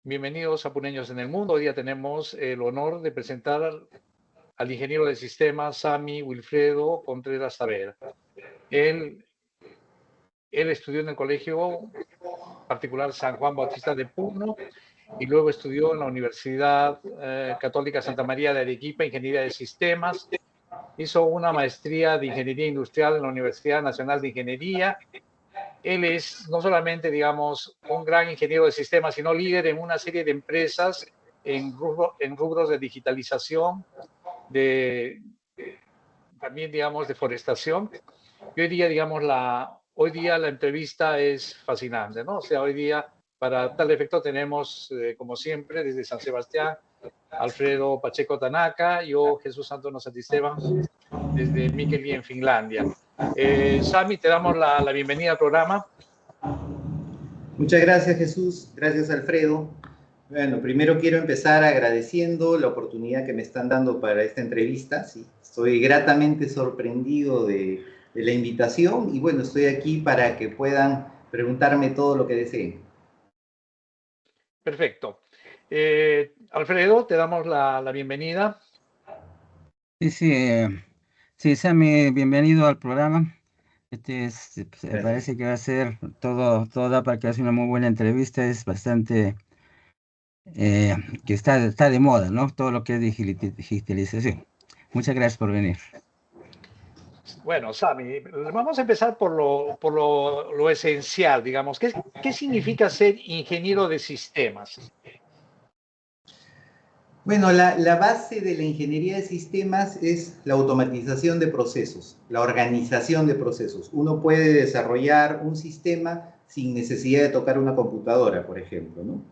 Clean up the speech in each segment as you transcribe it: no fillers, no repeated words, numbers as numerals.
Bienvenidos a Puneños en el Mundo. Hoy día tenemos el honor de presentar al ingeniero de sistemas Sami Wilfredo Contreras Saavedra. Él, él estudió en el Colegio Particular San Juan Bautista de Puno y luego estudió en la Universidad Católica Santa María de Arequipa, Ingeniería de Sistemas. Hizo una maestría de Ingeniería Industrial en la Universidad Nacional de Ingeniería. Él es no solamente, digamos, un gran ingeniero de sistemas, sino líder en una serie de empresas en rubros de digitalización, también, digamos, de forestación. Y hoy día, digamos, hoy día la entrevista es fascinante, ¿no? O sea, hoy día, para tal efecto, tenemos, como siempre, desde San Sebastián, Alfredo Pacheco Tanaka, yo, Jesús Antonio Santisteban, desde Mikkeli, en Finlandia. Sami, te damos la bienvenida al programa. Muchas gracias, Jesús. Gracias, Alfredo. Bueno, primero quiero empezar agradeciendo la oportunidad que me están dando para esta entrevista. Sí, estoy gratamente sorprendido de la invitación y bueno, estoy aquí para que puedan preguntarme todo lo que deseen. Perfecto. Alfredo, te damos la bienvenida. Sí, Sammy, bienvenido al programa. Parece que va a ser todo da para que haga una muy buena entrevista. Es bastante que está de moda, ¿no? Todo lo que es digitalización. Muchas gracias por venir. Bueno, Sami, vamos a empezar por lo esencial, digamos. ¿Qué significa ser ingeniero de sistemas? Bueno, la base de la ingeniería de sistemas es la automatización de procesos, la organización de procesos. Uno puede desarrollar un sistema sin necesidad de tocar una computadora, por ejemplo, ¿no?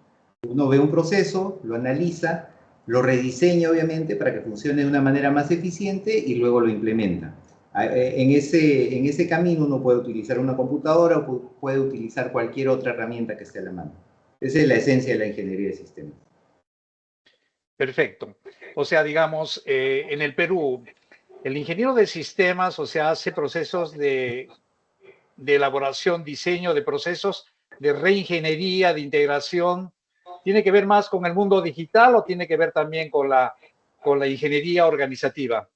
Uno ve un proceso, lo analiza, lo rediseña obviamente para que funcione de una manera más eficiente y luego lo implementa. En ese camino uno puede utilizar una computadora o puede utilizar cualquier otra herramienta que esté a la mano. Esa es la esencia de la ingeniería de sistemas. Perfecto. O sea, digamos, en el Perú, el ingeniero de sistemas, o sea, hace procesos de elaboración, diseño de procesos de reingeniería, de integración. ¿Tiene que ver más con el mundo digital o tiene que ver también con la ingeniería organizativa?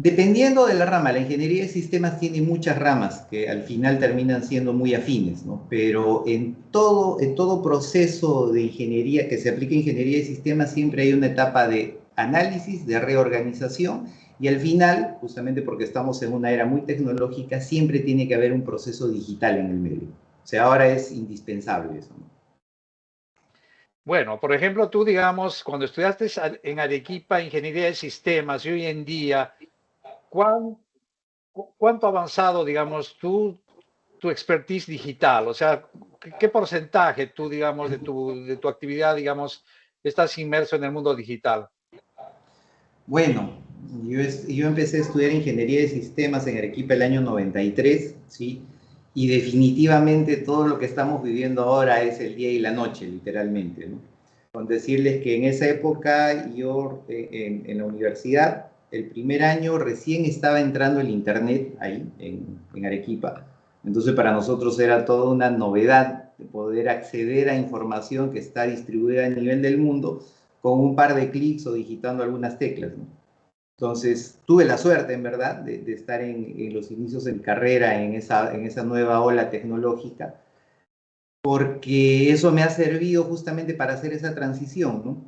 Dependiendo de la rama, la ingeniería de sistemas tiene muchas ramas que al final terminan siendo muy afines, ¿no? Pero en todo proceso de ingeniería que se aplica a ingeniería de sistemas siempre hay una etapa de análisis, de reorganización y al final, justamente porque estamos en una era muy tecnológica, siempre tiene que haber un proceso digital en el medio. O sea, ahora es indispensable eso, ¿no? Bueno, por ejemplo, tú, digamos, cuando estudiaste en Arequipa Ingeniería de Sistemas y hoy en día, ¿cuánto ha avanzado, digamos, tu expertise digital? O sea, ¿qué porcentaje tú, digamos, de tu actividad, digamos, estás inmerso en el mundo digital? Bueno, yo empecé a estudiar ingeniería de sistemas en Arequipa el año 93, ¿sí? Y definitivamente todo lo que estamos viviendo ahora es el día y la noche, literalmente, ¿no? Con decirles que en esa época yo en la universidad, el primer año recién estaba entrando el internet ahí en Arequipa. Entonces para nosotros era toda una novedad de poder acceder a información que está distribuida a nivel del mundo con un par de clics o digitando algunas teclas, ¿no? Entonces, tuve la suerte, en verdad, de estar en los inicios de mi carrera, en esa nueva ola tecnológica, porque eso me ha servido justamente para hacer esa transición, ¿no?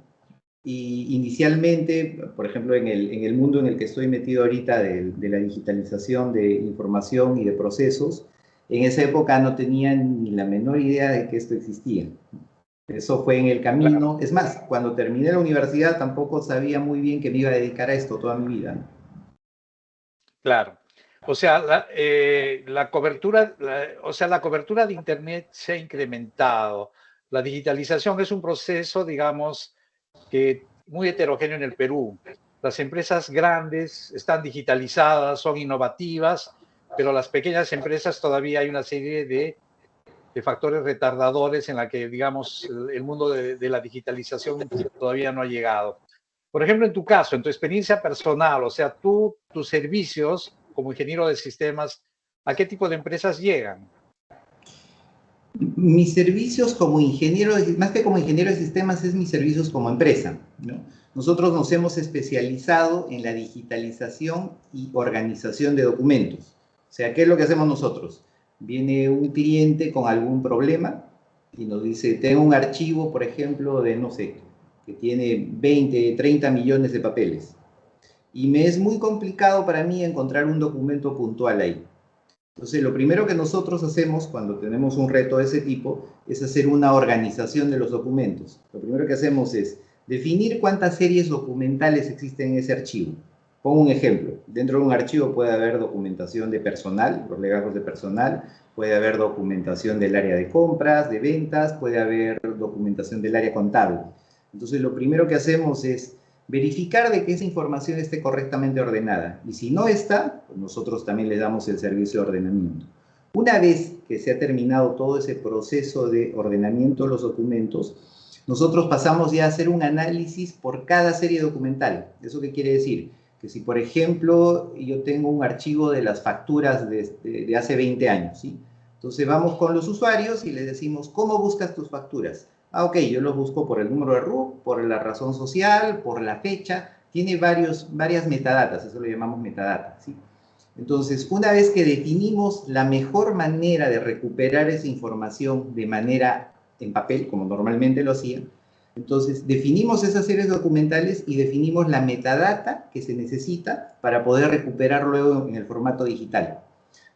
Y inicialmente, por ejemplo, en el mundo en el que estoy metido ahorita de la digitalización de información y de procesos, en esa época no tenía ni la menor idea de que esto existía. Eso fue en el camino. Claro, Es más, cuando terminé la universidad tampoco sabía muy bien que me iba a dedicar a esto toda mi vida, ¿no? claro. O sea, la cobertura, o sea, la cobertura de Internet se ha incrementado. La digitalización es un proceso, digamos, que muy heterogéneo en el Perú. Las empresas grandes están digitalizadas, son innovativas, pero las pequeñas empresas todavía hay una serie de factores retardadores en la que, digamos, el mundo de la digitalización todavía no ha llegado. Por ejemplo, en tu caso, en tu experiencia personal, o sea, tus servicios como ingeniero de sistemas, ¿a qué tipo de empresas llegan? Mis servicios como ingeniero, más que como ingeniero de sistemas, es mis servicios como empresa, ¿no? Nosotros nos hemos especializado en la digitalización y organización de documentos. O sea, ¿qué es lo que hacemos nosotros? Viene un cliente con algún problema y nos dice, tengo un archivo, por ejemplo, de, no sé, que tiene 20, 30 millones de papeles. Y me es muy complicado para mí encontrar un documento puntual ahí. Entonces, lo primero que nosotros hacemos cuando tenemos un reto de ese tipo es hacer una organización de los documentos. Lo primero que hacemos es definir cuántas series documentales existen en ese archivo. Pongo un ejemplo. Dentro de un archivo puede haber documentación de personal, los legajos de personal, puede haber documentación del área de compras, de ventas, puede haber documentación del área contable. Entonces, lo primero que hacemos es verificar de que esa información esté correctamente ordenada. Y si no está, pues nosotros también le damos el servicio de ordenamiento. Una vez que se ha terminado todo ese proceso de ordenamiento de los documentos, nosotros pasamos ya a hacer un análisis por cada serie documental. ¿Eso qué quiere decir? Que si, por ejemplo, yo tengo un archivo de las facturas de hace 20 años, ¿sí? Entonces vamos con los usuarios y les decimos, ¿cómo buscas tus facturas? Ah, ok, yo los busco por el número de RUC, por la razón social, por la fecha. Tiene varias metadatas, eso lo llamamos metadata, ¿sí? Entonces, una vez que definimos la mejor manera de recuperar esa información de manera en papel, como normalmente lo hacía, entonces definimos esas series documentales y definimos la metadata que se necesita para poder recuperar luego en el formato digital.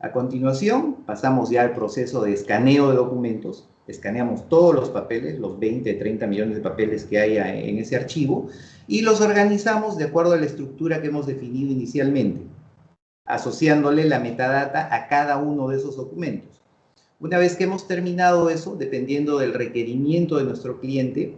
A continuación, pasamos ya al proceso de escaneo de documentos. Escaneamos todos los papeles, los 20, 30 millones de papeles que hay en ese archivo, y los organizamos de acuerdo a la estructura que hemos definido inicialmente, asociándole la metadata a cada uno de esos documentos. Una vez que hemos terminado eso, dependiendo del requerimiento de nuestro cliente,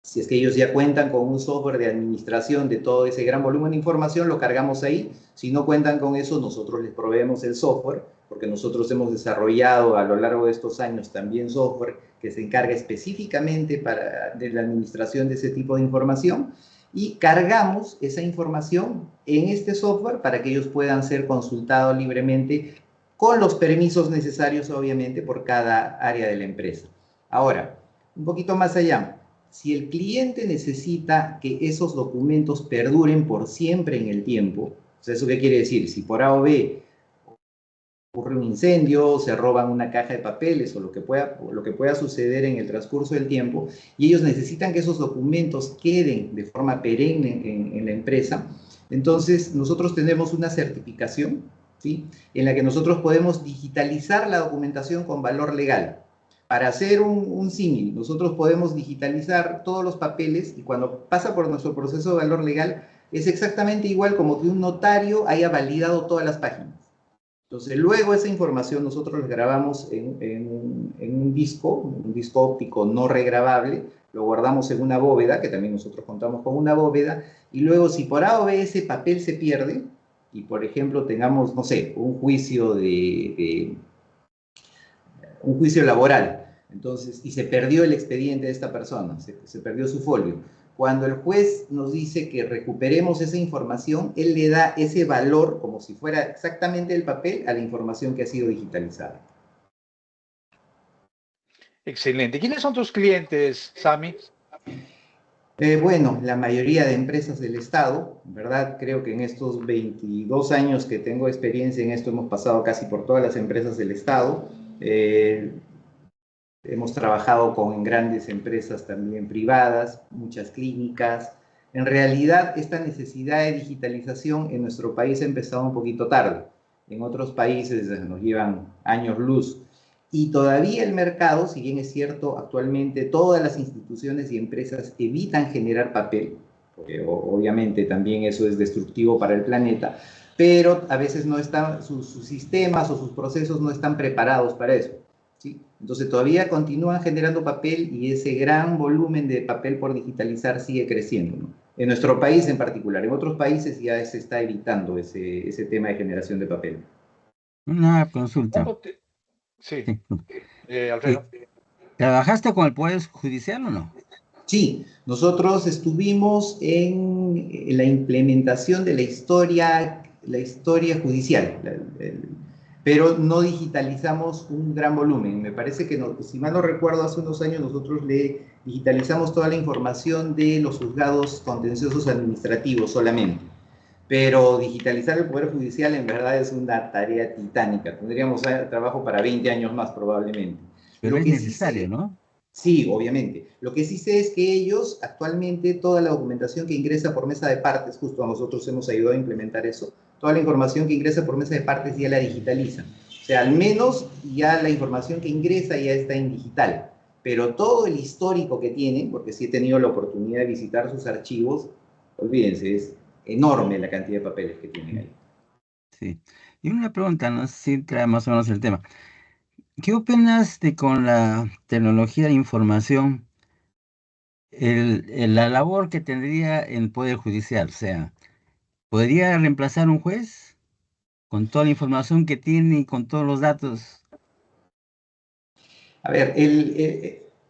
si es que ellos ya cuentan con un software de administración de todo ese gran volumen de información, lo cargamos ahí. Si no cuentan con eso, nosotros les proveemos el software, porque nosotros hemos desarrollado a lo largo de estos años también software que se encarga específicamente de la administración de ese tipo de información, y cargamos esa información en este software para que ellos puedan ser consultados libremente con los permisos necesarios, obviamente, por cada área de la empresa. Ahora, un poquito más allá. Si el cliente necesita que esos documentos perduren por siempre en el tiempo, o sea, ¿eso qué quiere decir? Si por A o B ocurre un incendio, se roban una caja de papeles o lo que pueda suceder en el transcurso del tiempo, y ellos necesitan que esos documentos queden de forma perenne en la empresa, entonces nosotros tenemos una certificación, ¿sí?, en la que nosotros podemos digitalizar la documentación con valor legal. Para hacer un símil, nosotros podemos digitalizar todos los papeles y cuando pasa por nuestro proceso de valor legal es exactamente igual como que un notario haya validado todas las páginas. Entonces, luego esa información nosotros la grabamos en un disco óptico no regrabable, lo guardamos en una bóveda, que también nosotros contamos con una bóveda, y luego si por A o B ese papel se pierde, y por ejemplo tengamos, no sé, un juicio laboral, entonces, y se perdió el expediente de esta persona, se perdió su folio. Cuando el juez nos dice que recuperemos esa información, él le da ese valor, como si fuera exactamente el papel, a la información que ha sido digitalizada. Excelente. ¿Quiénes son tus clientes, Sami? Bueno, la mayoría de empresas del Estado, ¿verdad? Creo que en estos 22 años que tengo experiencia en esto hemos pasado casi por todas las empresas del Estado. Hemos trabajado con grandes empresas también privadas, muchas clínicas. En realidad, esta necesidad de digitalización en nuestro país ha empezado un poquito tarde. En otros países nos llevan años luz. Y todavía el mercado, si bien es cierto, actualmente todas las instituciones y empresas evitan generar papel, porque obviamente también eso es destructivo para el planeta, pero a veces no están, sus sistemas o sus procesos no están preparados para eso, ¿sí? Entonces todavía continúan generando papel y ese gran volumen de papel por digitalizar sigue creciendo, ¿no? En nuestro país en particular. En otros países ya se está evitando ese tema de generación de papel. Una consulta. Sí, Sí. Alfredo. ¿Trabajaste con el Poder Judicial o no? Sí, nosotros estuvimos en la implementación de la historia judicial. pero no digitalizamos un gran volumen. Me parece que, no, si mal no recuerdo, hace unos años nosotros le digitalizamos toda la información de los juzgados contenciosos administrativos solamente. Pero digitalizar el Poder Judicial en verdad es una tarea titánica. Tendríamos trabajo para 20 años más probablemente. Pero Lo es que sí necesario, sé, ¿no? sí, obviamente. Lo que sí sé es que ellos actualmente toda la documentación que ingresa por mesa de partes, justo a nosotros hemos ayudado a implementar eso, toda la información que ingresa por mesa de partes ya la digitalizan. O sea, al menos ya la información que ingresa ya está en digital. Pero todo el histórico que tienen, porque sí he tenido la oportunidad de visitar sus archivos, olvídense, es enorme la cantidad de papeles que tienen ahí. Sí. Y una pregunta, no sé si trae más o menos el tema. ¿Qué opinas de con la tecnología de información, la labor que tendría el Poder Judicial? O sea, ¿podría reemplazar un juez con toda la información que tiene y con todos los datos? A ver,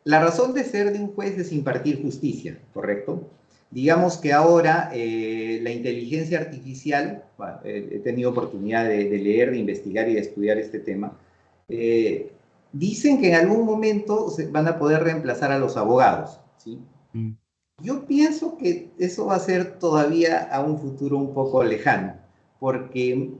la razón de ser de un juez es impartir justicia, ¿correcto? Digamos que ahora la inteligencia artificial, bueno, he tenido oportunidad de leer, de investigar y de estudiar este tema, eh, dicen que en algún momento van a poder reemplazar a los abogados, ¿sí? Mm. Yo pienso que eso va a ser todavía a un futuro un poco lejano, porque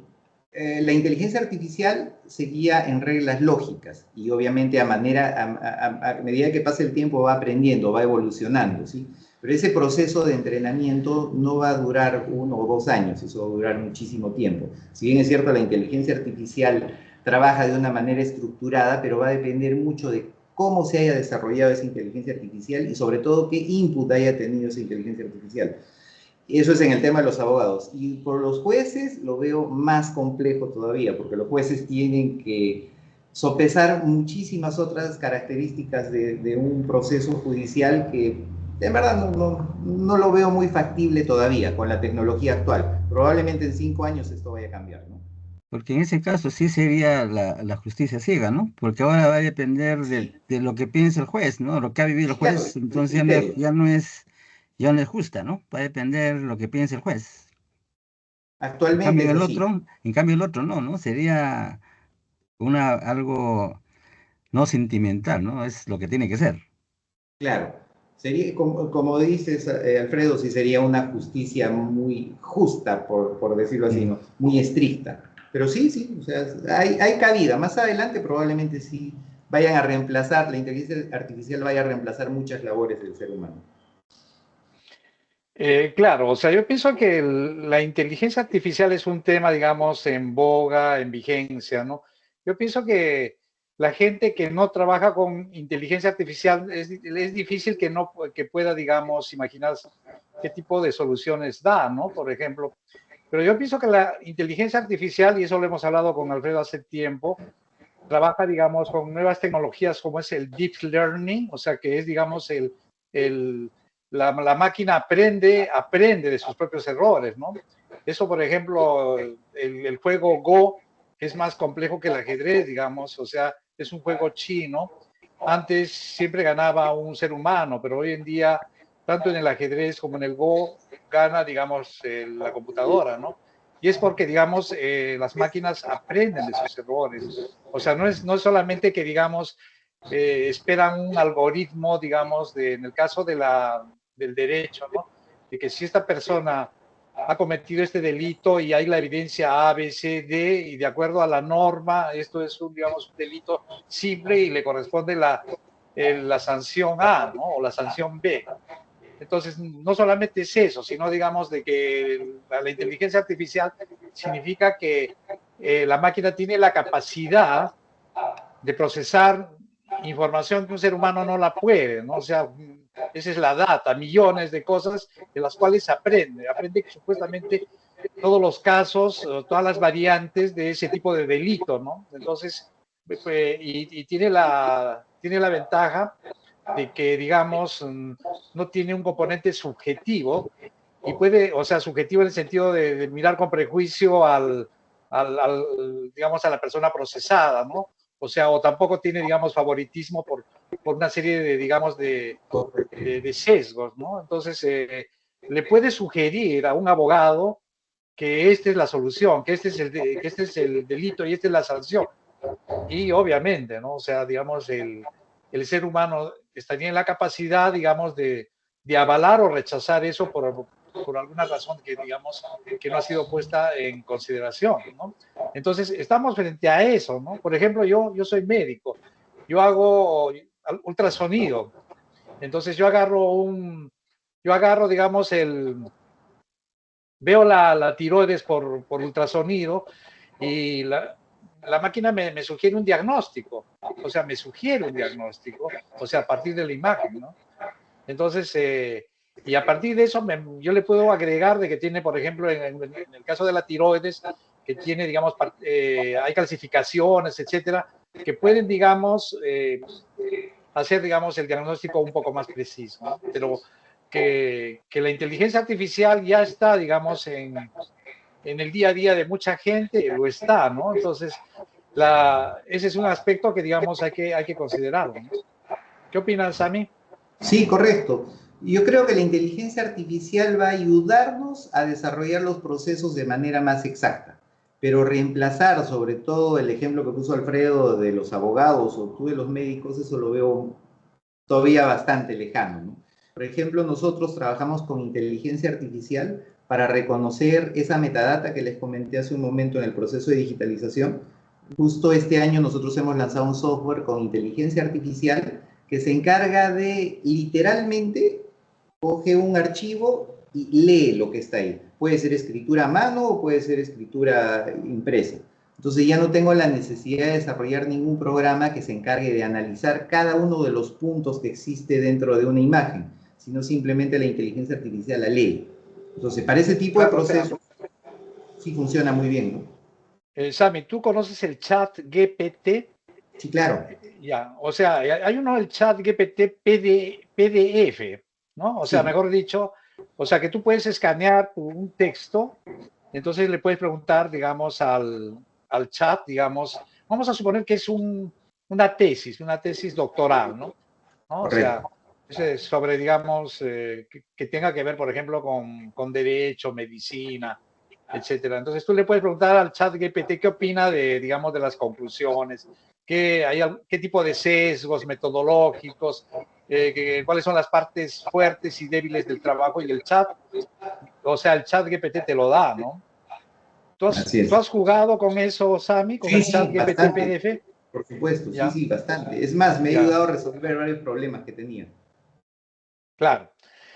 la inteligencia artificial se guía en reglas lógicas y obviamente a medida que pasa el tiempo va aprendiendo, va evolucionando, ¿sí? Pero ese proceso de entrenamiento no va a durar 1 o 2 años, eso va a durar muchísimo tiempo. Si bien es cierto, la inteligencia artificial trabaja de una manera estructurada, pero va a depender mucho de cómo se haya desarrollado esa inteligencia artificial y sobre todo qué input haya tenido esa inteligencia artificial. Eso es en el tema de los abogados. Y por los jueces lo veo más complejo todavía, porque los jueces tienen que sopesar muchísimas otras características de un proceso judicial que de verdad no lo veo muy factible todavía con la tecnología actual. Probablemente en 5 años esto vaya a cambiar, ¿no? Porque en ese caso sí sería la justicia ciega, ¿no? Porque ahora va a depender Sí, de lo que piense el juez, ¿no? Lo que ha vivido el sí, claro, juez, el entonces criterio. ya no es justa, ¿no? Va a depender lo que piense el juez. Actualmente es así. En cambio el otro no, ¿no? Sería algo no sentimental, ¿no? Es lo que tiene que ser. Claro, sería, como dices, Alfredo, sí sería una justicia muy justa, por decirlo así, Sí. ¿no? Muy estricta. Pero sí, sí, o sea, hay cabida. Más adelante probablemente sí vayan a reemplazar, la inteligencia artificial vaya a reemplazar muchas labores del ser humano. Claro, o sea, yo pienso que la inteligencia artificial es un tema, digamos, en boga, en vigencia, ¿no? Yo pienso que la gente que no trabaja con inteligencia artificial es difícil que pueda, digamos, imaginar qué tipo de soluciones da, ¿no? Por ejemplo, pero yo pienso que la inteligencia artificial, y eso lo hemos hablado con Alfredo hace tiempo, trabaja, digamos, con nuevas tecnologías como es el deep learning, o sea, que es, digamos, el la máquina aprende de sus propios errores, ¿no? Eso, por ejemplo, el juego Go es más complejo que el ajedrez, digamos, o sea, es un juego chino. Antes siempre ganaba un ser humano, pero hoy en día, tanto en el ajedrez como en el Go, gana, digamos, la computadora, ¿no? Y es porque, digamos, las máquinas aprenden de sus errores. O sea, no es solamente que, digamos, esperan un algoritmo, digamos, en el caso del derecho, ¿no? De que si esta persona ha cometido este delito y hay la evidencia A, B, C, D, y de acuerdo a la norma, esto es un, digamos, un delito simple y le corresponde la sanción A, ¿no? O la sanción B. Entonces, no solamente es eso, sino, digamos, de que la inteligencia artificial significa que la máquina tiene la capacidad de procesar información que un ser humano no la puede, ¿no? O sea, esa es la data, millones de cosas de las cuales aprende supuestamente todos los casos, todas las variantes de ese tipo de delito, ¿no? Entonces, y tiene la ventaja de que, digamos, no tiene un componente subjetivo y puede, o sea, subjetivo en el sentido de mirar con prejuicio digamos, a la persona procesada, ¿no? O sea, o tampoco tiene, digamos, favoritismo por una serie de, digamos, de sesgos, ¿no? Entonces, le puede sugerir a un abogado que esta es la solución, que que este es el delito y esta es la sanción. Y obviamente, ¿no? O sea, digamos, el ser humano estaría en la capacidad, digamos, de avalar o rechazar eso por alguna razón que, digamos, que no ha sido puesta en consideración, ¿no? Entonces, estamos frente a eso, ¿no? Por ejemplo, yo soy médico, yo hago ultrasonido, entonces yo agarro, digamos, veo la tiroides por ultrasonido y la máquina me sugiere un diagnóstico, o sea, me sugiere un diagnóstico, o sea, a partir de la imagen, ¿no? Entonces, y a partir de eso yo le puedo agregar de que tiene, por ejemplo, en el caso de la tiroides, que tiene, digamos, hay calcificaciones, etcétera, que pueden, digamos, hacer, digamos, el diagnóstico un poco más preciso, ¿no? Pero que la inteligencia artificial ya está, digamos, en el día a día de mucha gente, lo está, ¿no? Entonces, ese es un aspecto que, digamos, hay que considerarlo, ¿no? ¿Qué opinas, Sami? Sí, correcto. Yo creo que la inteligencia artificial va a ayudarnos a desarrollar los procesos de manera más exacta, pero reemplazar, sobre todo el ejemplo que puso Alfredo de los abogados o tú de los médicos, eso lo veo todavía bastante lejano, ¿no? Por ejemplo, nosotros trabajamos con inteligencia artificial para reconocer esa metadata que les comenté hace un momento en el proceso de digitalización. Justo este año nosotros hemos lanzado un software con inteligencia artificial que se encarga de literalmente coge un archivo y lee lo que está ahí. Puede ser escritura a mano o puede ser escritura impresa. Entonces ya no tengo la necesidad de desarrollar ningún programa que se encargue de analizar cada uno de los puntos que existe dentro de una imagen, sino simplemente la inteligencia artificial la lee. Entonces, para ese tipo de Claro, o sea, procesos sí funciona muy bien, ¿no? Sami, ¿tú conoces el chat GPT? Sí, claro. Ya, o sea, hay uno, el chat GPT PDF, ¿no? O sea, Sí, mejor dicho, o sea, que tú puedes escanear un texto, entonces le puedes preguntar, digamos, al chat, digamos, vamos a suponer que es una tesis doctoral, ¿no? ¿No? O sea, correcto. sobre, digamos, que tenga que ver, por ejemplo, con derecho, medicina, etcétera. Entonces tú le puedes preguntar al chat GPT qué opina de, digamos, de las conclusiones, qué tipo de sesgos metodológicos, cuáles son las partes fuertes y débiles del trabajo y el chat, o sea, el chat GPT te lo da, ¿no? Así ¿Tú es. has jugado con eso, Sami, con Sí, el chat sí, GPT bastante. PDF? Por supuesto, sí, Ya, sí, bastante. Es más, me ha ya, ayudado a resolver varios problemas que tenía. claro.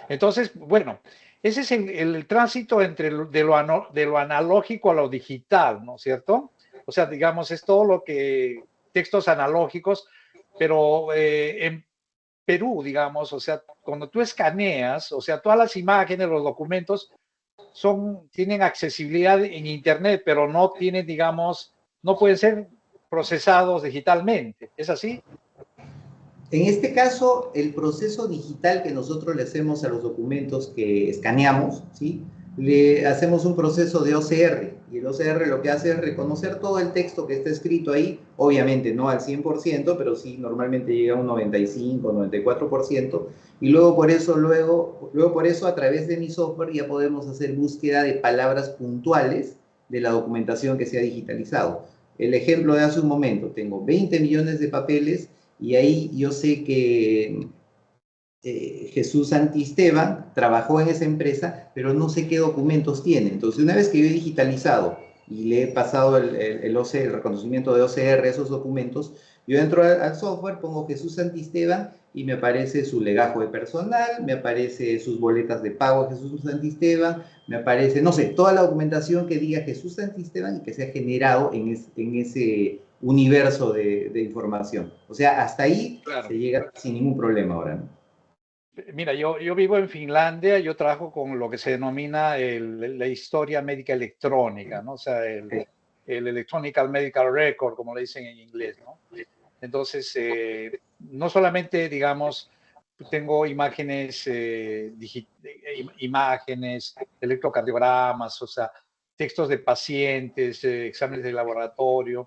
Entonces, bueno, ese es el tránsito entre de lo analógico a lo digital, ¿no es cierto? O sea, digamos, es todo lo que textos analógicos, pero en Perú, digamos, o sea, cuando tú escaneas, o sea, todas las imágenes, los documentos tienen accesibilidad en Internet, pero no tienen, digamos, no pueden ser procesados digitalmente. ¿Es así? En este caso, el proceso digital que nosotros le hacemos a los documentos que escaneamos, ¿sí? Le hacemos un proceso de OCR, y el OCR lo que hace es reconocer todo el texto que está escrito ahí, obviamente no al 100%, pero sí normalmente llega a un 95, 94%, y luego por eso a través de mi software ya podemos hacer búsqueda de palabras puntuales de la documentación que se ha digitalizado. El ejemplo de hace un momento, tengo 20 millones de papeles y ahí yo sé que Jesús Santisteban trabajó en esa empresa, pero no sé qué documentos tiene. Entonces, una vez que yo he digitalizado y le he pasado el reconocimiento de OCR a esos documentos, yo entro al software, pongo Jesús Santisteban y me aparece su legajo de personal, me aparece sus boletas de pago de Jesús Santisteban, me aparece, no sé, toda la documentación que diga Jesús Santisteban y que se ha generado en ese universo de información. O sea, hasta ahí Claro. se llega sin ningún problema ahora, ¿no? Mira, yo vivo en Finlandia, yo trabajo con lo que se denomina la historia médica electrónica, ¿no? O sea, el Electronic Medical Record, como le dicen en inglés, ¿no? Entonces, no solamente, digamos, tengo imágenes, imágenes, electrocardiogramas, o sea, textos de pacientes, exámenes de laboratorio.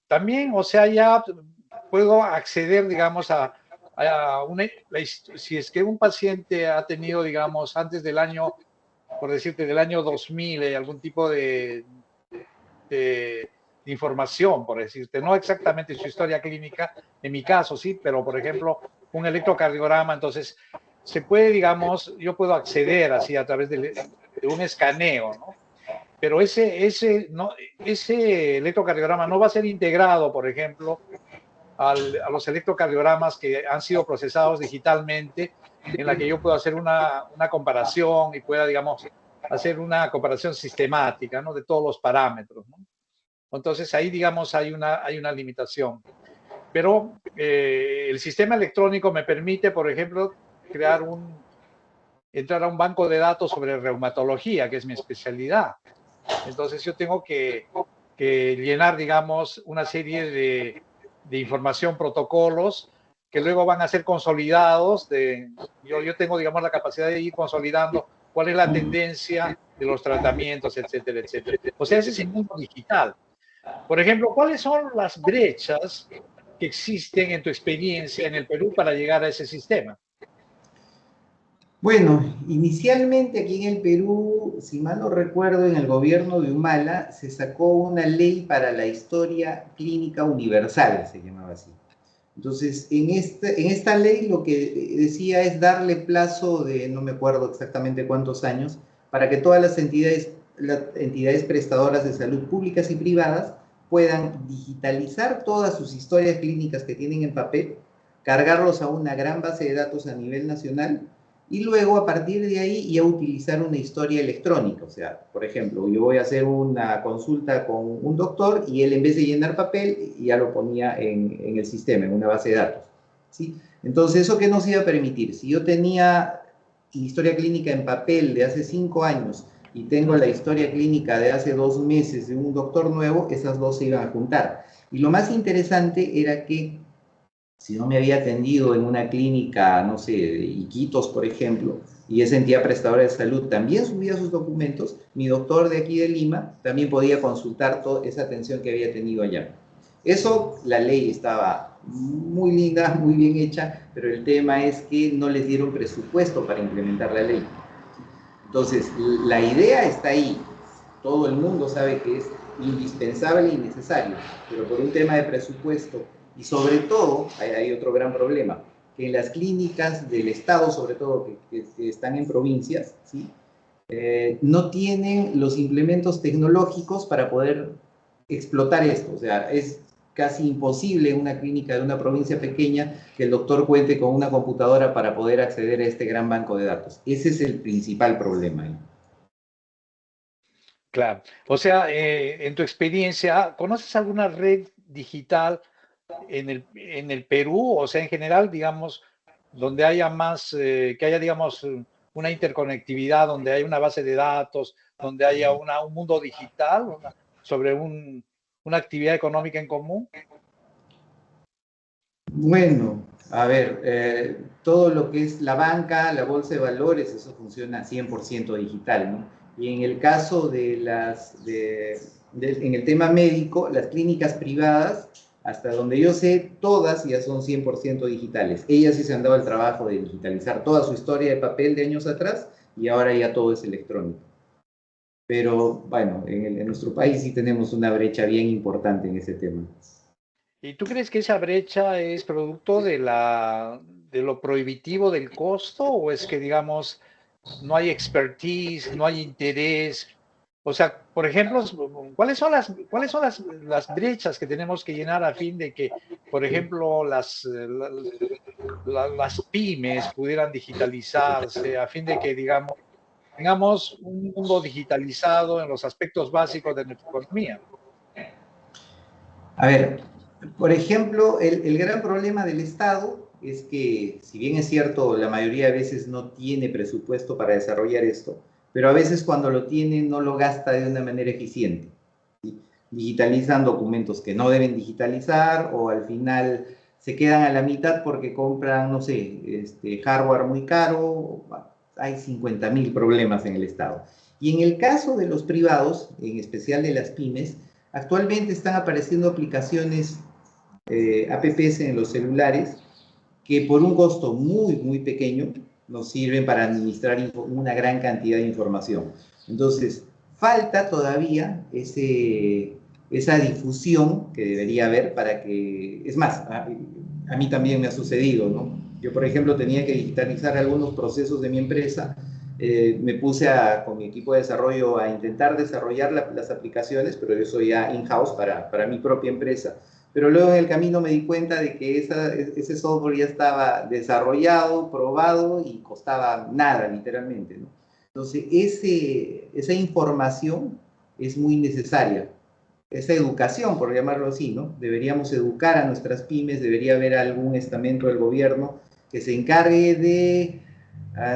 También, o sea, ya puedo acceder, digamos, si es que un paciente ha tenido, digamos, antes del año por decirte, del año 2000, algún tipo de información, por decirte, no exactamente su historia clínica, en mi caso sí, pero por ejemplo, un electrocardiograma, entonces se puede, digamos, yo puedo acceder así a través de un escaneo, ¿no? Pero ese electrocardiograma no va a ser integrado, por ejemplo, a los electrocardiogramas que han sido procesados digitalmente, en la que yo puedo hacer una comparación y pueda, digamos, hacer una comparación sistemática, ¿no? De todos los parámetros, ¿no? Entonces ahí, digamos, hay una limitación. Pero el sistema electrónico me permite, por ejemplo, entrar a un banco de datos sobre reumatología, que es mi especialidad. Entonces yo tengo que llenar, digamos, una serie de información, protocolos, que luego van a ser consolidados. Yo tengo, digamos, la capacidad de ir consolidando cuál es la tendencia de los tratamientos, etcétera, etcétera. O sea, ese es el mundo digital. Por ejemplo, ¿cuáles son las brechas que existen en tu experiencia en el Perú para llegar a ese sistema? Bueno, inicialmente aquí en el Perú, si mal no recuerdo, en el gobierno de Humala se sacó una ley para la historia clínica universal, se llamaba así. Entonces, en esta ley lo que decía es darle plazo de, no me acuerdo exactamente cuántos años, para que todas las entidades prestadoras de salud públicas y privadas puedan digitalizar todas sus historias clínicas que tienen en papel, cargarlos a una gran base de datos a nivel nacional y luego a partir de ahí ya utilizar una historia electrónica. O sea, por ejemplo, yo voy a hacer una consulta con un doctor y él en vez de llenar papel ya lo ponía en el sistema, en una base de datos, ¿sí? Entonces, ¿eso qué nos iba a permitir? Si yo tenía historia clínica en papel de hace 5 años y tengo la historia clínica de hace 2 meses de un doctor nuevo, esas dos se iban a juntar. Y lo más interesante era que si no me había atendido en una clínica, no sé, de Iquitos, por ejemplo, y esa entidad prestadora de salud también subía sus documentos, mi doctor de aquí de Lima también podía consultar toda esa atención que había tenido allá. Eso, la ley estaba muy linda, muy bien hecha, pero el tema es que no les dieron presupuesto para implementar la ley. Entonces, la idea está ahí. Todo el mundo sabe que es indispensable y necesario, pero por un tema de presupuesto y sobre todo, hay otro gran problema, que en las clínicas del Estado, sobre todo que están en provincias, ¿sí? No tienen los implementos tecnológicos para poder explotar esto. O sea, es casi imposible en una clínica de una provincia pequeña que el doctor cuente con una computadora para poder acceder a este gran banco de datos. Ese es el principal problema ahí. Claro. O sea, en tu experiencia, ¿conoces alguna red digital en el Perú? O sea, en general, digamos, donde haya más, que haya, digamos, una interconectividad, donde haya una base de datos, donde haya un mundo digital, sobre una actividad económica en común. Bueno, a ver, todo lo que es la banca, la bolsa de valores, eso funciona 100% digital, ¿no? Y en el caso en el tema médico, las clínicas privadas, hasta donde yo sé, todas ya son 100% digitales. Ellas sí se han dado el trabajo de digitalizar toda su historia de papel de años atrás y ahora ya todo es electrónico. Pero bueno, en nuestro país sí tenemos una brecha bien importante en ese tema. ¿Y tú crees que esa brecha es producto de lo prohibitivo del costo o es que, digamos, no hay expertise, no hay interés? O sea, por ejemplo, ¿cuáles son las brechas que tenemos que llenar a fin de que, por ejemplo, las pymes pudieran digitalizarse, a fin de que, digamos, tengamos un mundo digitalizado en los aspectos básicos de nuestra economía? A ver, por ejemplo, el gran problema del Estado es que, si bien es cierto, la mayoría de veces no tiene presupuesto para desarrollar esto, pero a veces cuando lo tiene no lo gasta de una manera eficiente. ¿Sí? Digitalizan documentos que no deben digitalizar o al final se quedan a la mitad porque compran, no sé, hardware muy caro. Hay 50.000 problemas en el Estado. Y en el caso de los privados, en especial de las pymes, actualmente están apareciendo aplicaciones, apps en los celulares, que por un costo muy, muy pequeño nos sirven para administrar una gran cantidad de información. Entonces, falta todavía esa difusión que debería haber para que, es más, a mí también me ha sucedido, ¿no? Yo, por ejemplo, tenía que digitalizar algunos procesos de mi empresa, me puse con mi equipo de desarrollo a intentar desarrollar las aplicaciones, pero eso ya in-house para mi propia empresa. Pero luego en el camino me di cuenta de que ese software ya estaba desarrollado, probado y costaba nada, literalmente, ¿no? Entonces, esa información es muy necesaria. Esa educación, por llamarlo así, ¿no? Deberíamos educar a nuestras pymes, debería haber algún estamento del gobierno que se encargue de,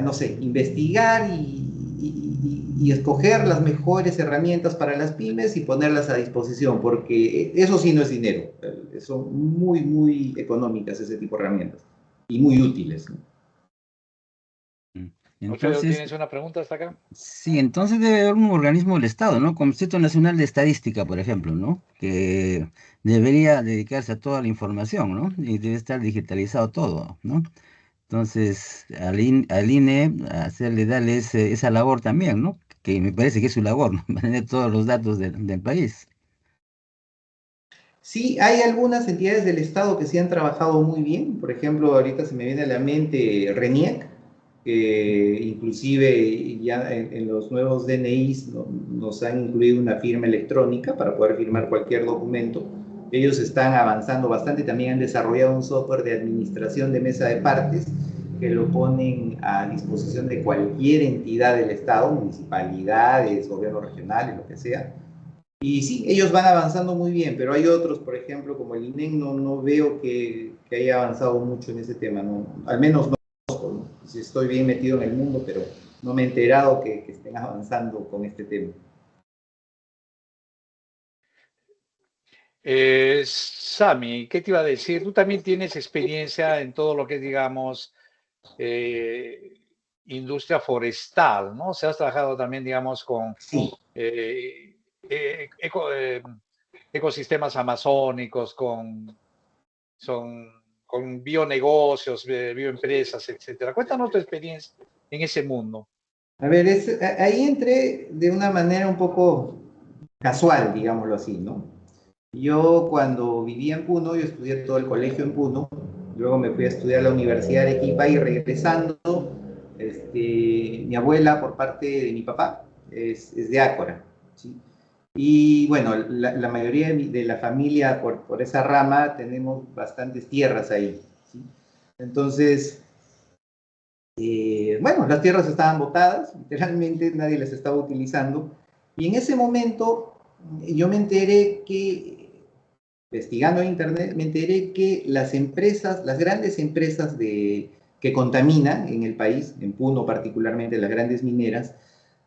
no sé, investigar y escoger las mejores herramientas para las pymes y ponerlas a disposición, porque eso sí no es dinero. Son muy, muy económicas ese tipo de herramientas y muy útiles, ¿no? Alfredo, Entonces, ¿tienes una pregunta hasta acá? sí, entonces debe haber un organismo del Estado, ¿no? Como Instituto Nacional de Estadística, por ejemplo, ¿no? Que debería dedicarse a toda la información, ¿no? Y debe estar digitalizado todo, ¿no? Entonces, al INE, darle esa labor también, ¿no? Que me parece que es su labor, ¿no? Mantener todos los datos del país. Sí, hay algunas entidades del Estado que sí han trabajado muy bien. Por ejemplo, ahorita se me viene a la mente RENIEC, que inclusive ya en los nuevos DNIs nos han incluido una firma electrónica para poder firmar cualquier documento. Ellos están avanzando bastante, también han desarrollado un software de administración de mesa de partes que lo ponen a disposición de cualquier entidad del Estado, municipalidades, gobiernos regionales, lo que sea. Y sí, ellos van avanzando muy bien, pero hay otros, por ejemplo, como el INEC, no veo que haya avanzado mucho en ese tema, ¿no? Al menos no conozco, ¿no? Si estoy bien metido en el mundo, pero no me he enterado que estén avanzando con este tema. Sami, ¿qué te iba a decir? Tú también tienes experiencia en todo lo que es, digamos, eh, industria forestal, ¿no? O sea, has trabajado también, digamos, con Sí, eh, eco, ecosistemas amazónicos, con bionegocios, bioempresas, etcétera. Cuéntanos tu experiencia en ese mundo. a ver, ahí entré de una manera un poco casual, digámoslo así, ¿no? Yo cuando vivía en Puno, yo estudié todo el colegio en Puno, luego me fui a estudiar a la Universidad de Arequipa y regresando, mi abuela por parte de mi papá es de Ácora, ¿sí? Y bueno, la mayoría de la familia por esa rama tenemos bastantes tierras ahí, ¿sí? Entonces, bueno, las tierras estaban botadas, literalmente nadie las estaba utilizando, y en ese momento yo me enteré investigando en internet, me enteré que las empresas, las grandes empresas que contaminan en el país, en Puno particularmente las grandes mineras,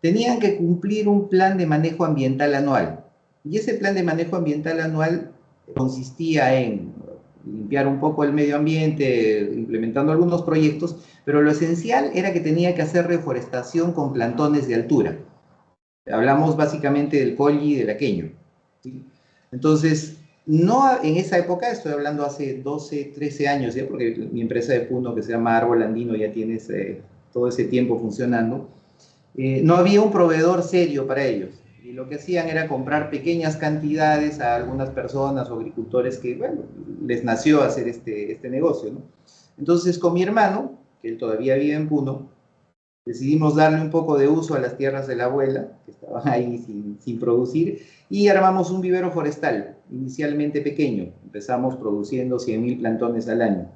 tenían que cumplir un plan de manejo ambiental anual. Y ese plan de manejo ambiental anual consistía en limpiar un poco el medio ambiente, implementando algunos proyectos, pero lo esencial era que tenía que hacer reforestación con plantones de altura. Hablamos básicamente del colli y del aqueño, ¿sí? Entonces, no en esa época, estoy hablando hace 12, 13 años, ¿ya? Porque mi empresa de Puno, que se llama Árbol Andino, ya tiene todo ese tiempo funcionando. No había un proveedor serio para ellos. Y lo que hacían era comprar pequeñas cantidades a algunas personas o agricultores que, bueno, les nació hacer este negocio, ¿no? Entonces, con mi hermano, que él todavía vive en Puno, decidimos darle un poco de uso a las tierras de la abuela, que estaban ahí sin producir, y armamos un vivero forestal, inicialmente pequeño. Empezamos produciendo 100.000 plantones al año.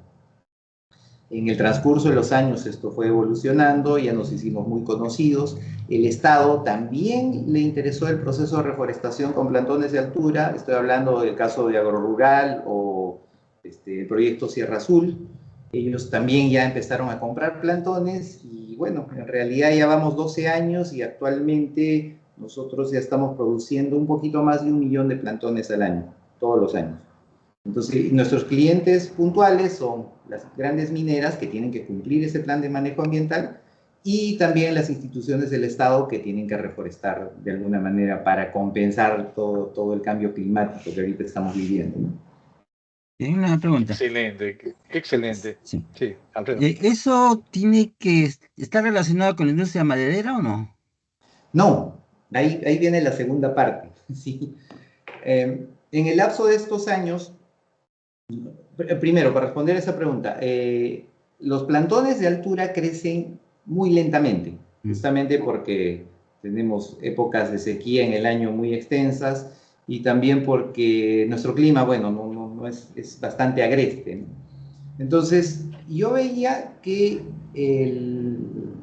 En el transcurso de los años esto fue evolucionando, ya nos hicimos muy conocidos. El Estado también le interesó el proceso de reforestación con plantones de altura. Estoy hablando del caso de Agrorural o el proyecto Sierra Azul. Ellos también ya empezaron a comprar plantones y bueno, en realidad ya vamos 12 años y actualmente nosotros ya estamos produciendo un poquito más de 1.000.000 de plantones al año, todos los años. Entonces, nuestros clientes puntuales son las grandes mineras que tienen que cumplir ese plan de manejo ambiental y también las instituciones del Estado que tienen que reforestar de alguna manera para compensar todo el cambio climático que ahorita estamos viviendo, ¿no? Hay una pregunta. Excelente, excelente. Sí. Sí, Alfredo. ¿Eso tiene que estar relacionado con la industria maderera o no? No, ahí viene la segunda parte. ¿Sí? En el lapso de estos años, primero, para responder a esa pregunta, los plantones de altura crecen muy lentamente, justamente porque tenemos épocas de sequía en el año muy extensas y también porque nuestro clima, bueno, no es bastante agreste, ¿no? Entonces, yo veía que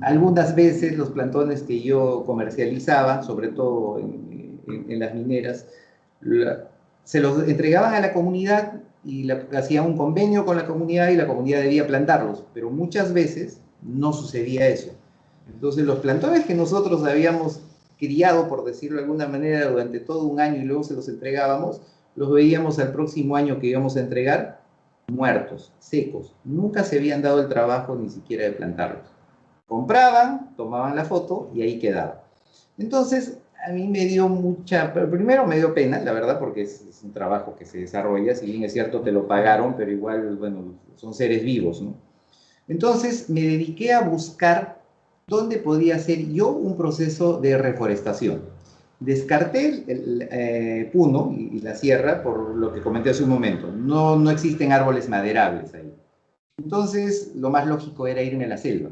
algunas veces los plantones que yo comercializaba, sobre todo en las mineras, se los entregaban a la comunidad y hacían un convenio con la comunidad y la comunidad debía plantarlos, pero muchas veces no sucedía eso. Entonces, los plantones que nosotros habíamos criado, por decirlo de alguna manera, durante todo un año y luego se los entregábamos, los veíamos al próximo año que íbamos a entregar muertos, secos. Nunca se habían dado el trabajo ni siquiera de plantarlos. Compraban, tomaban la foto y ahí quedaba. Entonces, a mí me dio primero me dio pena, la verdad, porque es un trabajo que se desarrolla, si bien es cierto te lo pagaron, pero igual, bueno, son seres vivos, ¿no? Entonces, me dediqué a buscar dónde podía hacer yo un proceso de reforestación. Descarté el Puno y la sierra por lo que comenté hace un momento. No existen árboles maderables ahí. Entonces, lo más lógico era irme a la selva.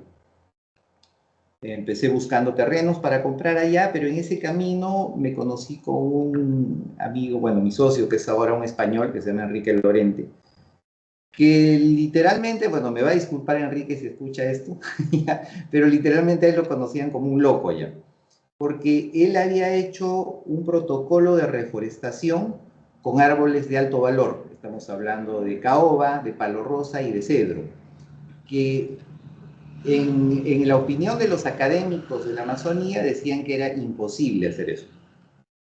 Empecé buscando terrenos para comprar allá, pero en ese camino me conocí con un amigo, bueno, mi socio, que es ahora un español, que se llama Enrique Lorente, que literalmente, bueno, me va a disculpar Enrique si escucha esto, pero literalmente a él lo conocían como un loco ya, porque él había hecho un protocolo de reforestación con árboles de alto valor. Estamos hablando de caoba, de palo rosa y de cedro, que en la opinión de los académicos de la Amazonía decían que era imposible hacer eso,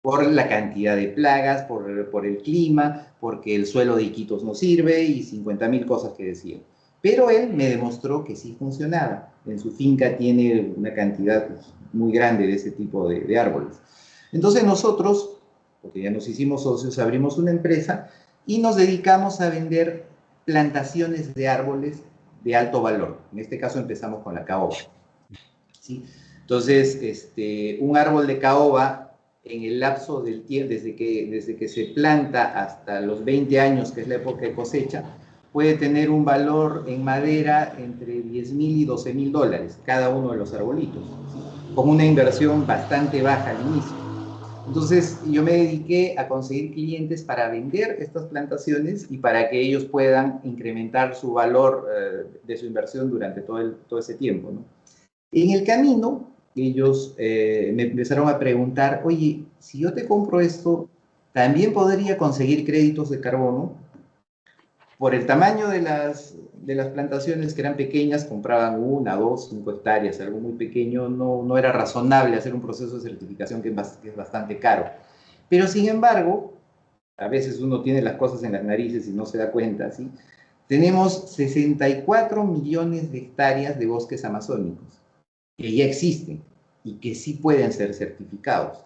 por la cantidad de plagas, por el clima, porque el suelo de Iquitos no sirve y 50.000 cosas que decían. Pero él me demostró que sí funcionaba. En su finca tiene una cantidad muy grande de ese tipo de árboles. Entonces nosotros, porque ya nos hicimos socios, abrimos una empresa y nos dedicamos a vender plantaciones de árboles de alto valor. En este caso empezamos con la caoba, ¿sí? Entonces, un árbol de caoba en el lapso del tiempo, desde que se planta hasta los 20 años, que es la época de cosecha, puede tener un valor en madera entre 10.000 y 12.000 dólares cada uno de los arbolitos, ¿sí? Con una inversión bastante baja al inicio. Entonces, yo me dediqué a conseguir clientes para vender estas plantaciones y para que ellos puedan incrementar su valor de su inversión durante todo ese tiempo, ¿no? En el camino, ellos me empezaron a preguntar, oye, si yo te compro esto, ¿también podría conseguir créditos de carbono? Por el tamaño de las plantaciones que eran pequeñas, compraban 1, 2, 5 hectáreas, algo muy pequeño, no era razonable hacer un proceso de certificación que es bastante caro. Pero sin embargo, a veces uno tiene las cosas en las narices y no se da cuenta, ¿sí? Tenemos 64 millones de hectáreas de bosques amazónicos que ya existen y que sí pueden ser certificados.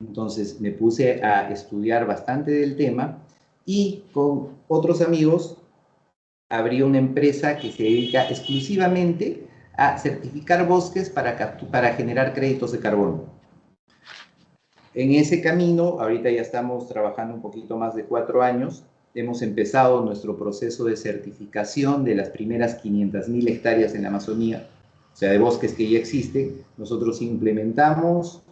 Entonces me puse a estudiar bastante del tema y con otros amigos abrí una empresa que se dedica exclusivamente a certificar bosques para generar créditos de carbono. En ese camino, ahorita ya estamos trabajando un poquito más de 4 años, hemos empezado nuestro proceso de certificación de las primeras 500.000 hectáreas en la Amazonía, o sea, de bosques que ya existen. Nosotros implementamos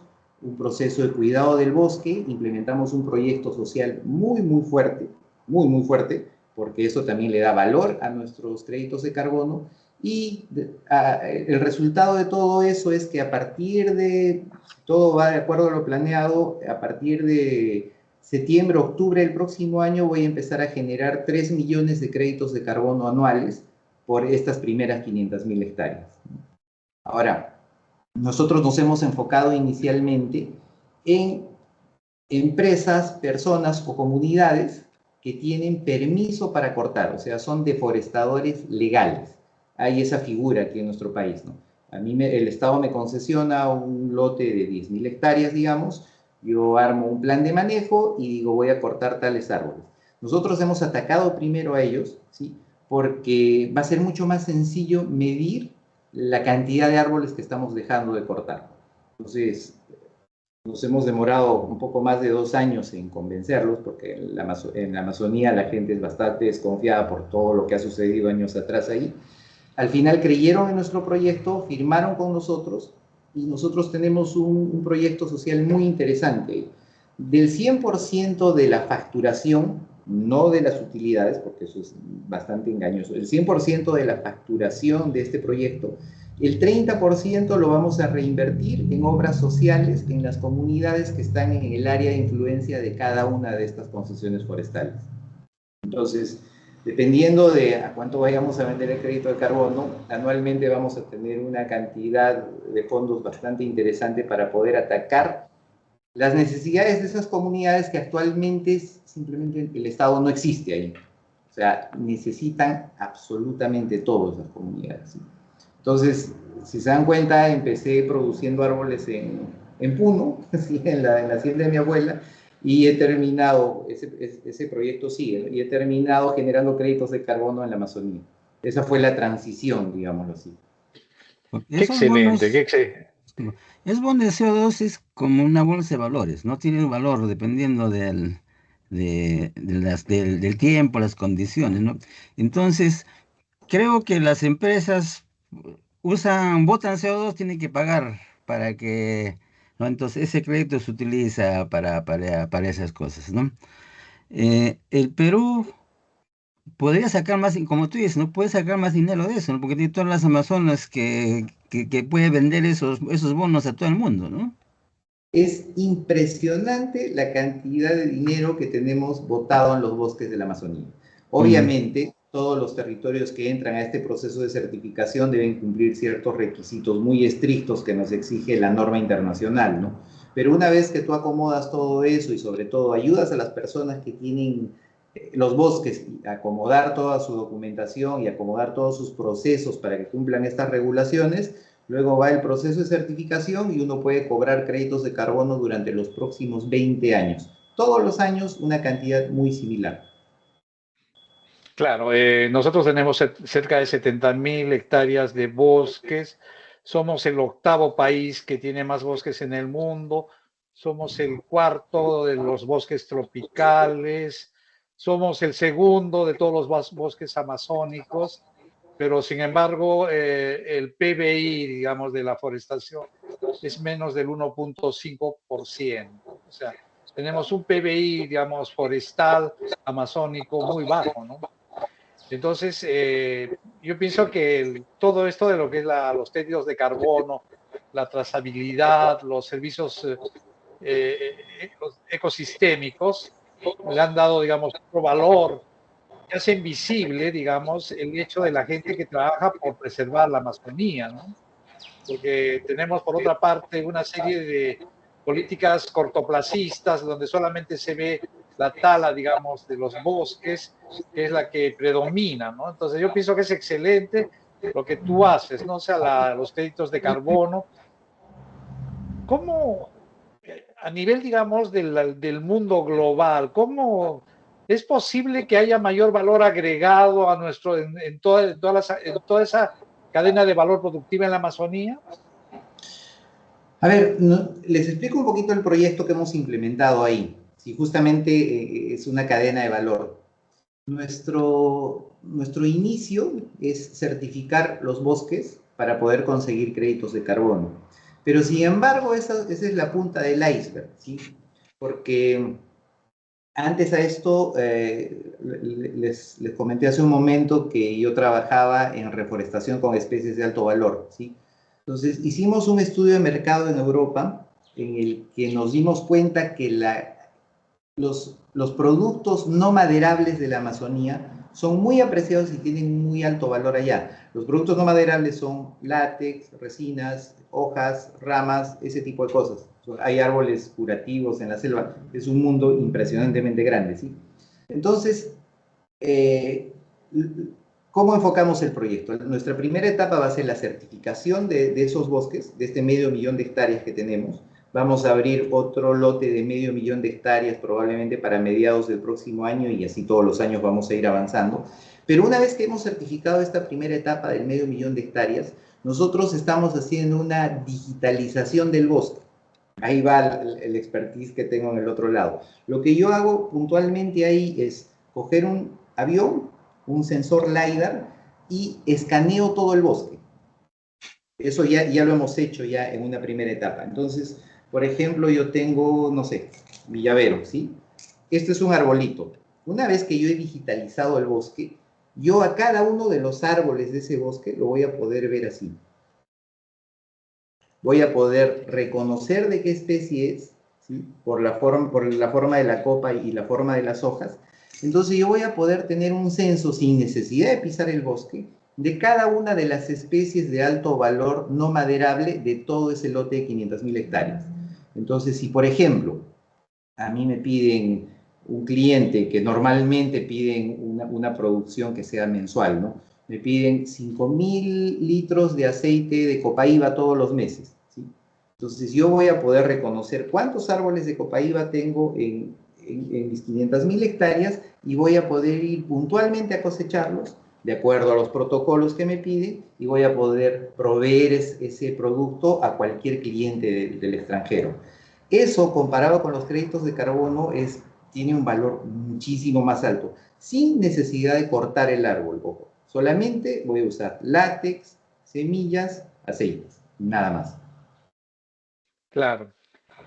un proceso de cuidado del bosque, implementamos un proyecto social muy fuerte, porque eso también le da valor a nuestros créditos de carbono, y el resultado de todo eso es que a partir de, todo va de acuerdo a lo planeado, a partir de septiembre, octubre del próximo año voy a empezar a generar 3 millones de créditos de carbono anuales por estas primeras 500.000 hectáreas. Ahora, nosotros nos hemos enfocado inicialmente en empresas, personas o comunidades que tienen permiso para cortar, o sea, son deforestadores legales. Hay esa figura aquí en nuestro país, ¿no? A mí el Estado me concesiona un lote de 10.000 hectáreas, digamos, yo armo un plan de manejo y digo, voy a cortar tales árboles. Nosotros hemos atacado primero a ellos, ¿sí? Porque va a ser mucho más sencillo medir la cantidad de árboles que estamos dejando de cortar. Entonces, nos hemos demorado un poco más de 2 años en convencerlos, porque en la Amazonía la gente es bastante desconfiada por todo lo que ha sucedido años atrás ahí. Al final creyeron en nuestro proyecto, firmaron con nosotros, y nosotros tenemos un proyecto social muy interesante. Del 100% de la facturación, no de las utilidades, porque eso es bastante engañoso, el 100% de la facturación de este proyecto, el 30% lo vamos a reinvertir en obras sociales en las comunidades que están en el área de influencia de cada una de estas concesiones forestales. Entonces, dependiendo de a cuánto vayamos a vender el crédito de carbono, anualmente vamos a tener una cantidad de fondos bastante interesante para poder atacar las necesidades de esas comunidades que actualmente simplemente el Estado no existe ahí. O sea, necesitan absolutamente todas esas comunidades, ¿sí? Entonces, si se dan cuenta, empecé produciendo árboles en Puno, ¿sí? en la hacienda de mi abuela, y he terminado, ese proyecto sigue, ¿no? Y he terminado generando créditos de carbono en la Amazonía. Esa fue la transición, digámoslo así. Qué Esos excelente, qué bonos, excelente. es bono de CO2 es como una bolsa de valores, no tiene un valor dependiendo del tiempo, las condiciones, ¿no? Entonces, creo que las empresas botan CO2, tienen que pagar para que, ¿no? Entonces, ese crédito se utiliza para esas cosas, ¿no? El Perú podría sacar más, como tú dices, no puede sacar más dinero de eso, ¿no? Porque tiene todas las Amazonas que puede vender esos bonos a todo el mundo, ¿no? Es impresionante la cantidad de dinero que tenemos botado en los bosques de la Amazonía. Mm. Obviamente, todos los territorios que entran a este proceso de certificación deben cumplir ciertos requisitos muy estrictos que nos exige la norma internacional, ¿no? Pero una vez que tú acomodas todo eso y sobre todo ayudas a las personas que tienen los bosques a acomodar toda su documentación y acomodar todos sus procesos para que cumplan estas regulaciones, luego va el proceso de certificación y uno puede cobrar créditos de carbono durante los próximos 20 años. Todos los años una cantidad muy similar. Claro, nosotros tenemos cerca de 70.000 hectáreas de bosques. Somos el octavo país que tiene más bosques en el mundo. Somos el cuarto de los bosques tropicales. Somos el segundo de todos los bosques amazónicos. Pero sin embargo, el PBI, digamos, de la forestación es menos del 1.5%. O sea, tenemos un PBI, digamos, forestal amazónico muy bajo, ¿no? Entonces, yo pienso que todo esto de lo que es los créditos de carbono, la trazabilidad, los servicios ecosistémicos, le han dado, digamos, otro valor, que hace invisible, digamos, el hecho de la gente que trabaja por preservar la Amazonía, ¿no? Porque tenemos, por otra parte, una serie de políticas cortoplacistas donde solamente se ve la tala, digamos, de los bosques, que es la que predomina, ¿no? Entonces yo pienso que es excelente lo que tú haces, ¿no? O sea, los créditos de carbono. ¿Cómo, a nivel, digamos, del mundo global, cómo es posible que haya mayor valor agregado a en toda esa cadena de valor productiva en la Amazonía? A ver, les explico un poquito el proyecto que hemos implementado ahí. Si justamente es una cadena de valor. Nuestro inicio es certificar los bosques para poder conseguir créditos de carbono. Pero sin embargo, esa es la punta del iceberg, ¿sí? Porque antes a esto, les comenté hace un momento que yo trabajaba en reforestación con especies de alto valor, ¿sí? Entonces, hicimos un estudio de mercado en Europa en el que nos dimos cuenta que los productos no maderables de la Amazonía son muy apreciados y tienen muy alto valor allá. Los productos no maderables son látex, resinas, hojas, ramas, ese tipo de cosas. Hay árboles curativos en la selva. Es un mundo impresionantemente grande, ¿sí? Entonces, ¿cómo enfocamos el proyecto? Nuestra primera etapa va a ser la certificación de esos bosques, de este 500.000 de hectáreas que tenemos, Vamos a abrir otro lote de 500.000 de hectáreas probablemente para mediados del próximo año y así todos los años vamos a ir avanzando. Pero una vez que hemos certificado esta primera etapa del 500.000 de hectáreas, nosotros estamos haciendo una digitalización del bosque. Ahí va el expertise que tengo en el otro lado. Lo que yo hago puntualmente ahí es coger un avión, un sensor LiDAR y escaneo todo el bosque. Eso ya lo hemos hecho ya en una primera etapa. Entonces, por ejemplo, yo tengo, no sé, mi llavero, ¿sí? Este es un arbolito. Una vez que yo he digitalizado el bosque, yo a cada uno de los árboles de ese bosque lo voy a poder ver así. Voy a poder reconocer de qué especie es, ¿sí? Por la forma de la copa y la forma de las hojas. Entonces yo voy a poder tener un censo sin necesidad de pisar el bosque de cada una de las especies de alto valor no maderable de todo ese lote de 500.000 hectáreas. Entonces, si por ejemplo, a mí me piden un cliente que normalmente piden una producción que sea mensual, ¿no? Me piden 5.000 litros de aceite de copaíba todos los meses, ¿sí? Entonces yo voy a poder reconocer cuántos árboles de copaíba tengo en mis 500.000 hectáreas y voy a poder ir puntualmente a cosecharlos de acuerdo a los protocolos que me piden y voy a poder proveer ese producto a cualquier cliente del extranjero. Eso comparado con los créditos de carbono tiene un valor muchísimo más alto, sin necesidad de cortar el árbol, ojo. Solamente voy a usar látex, semillas, aceites, nada más. Claro.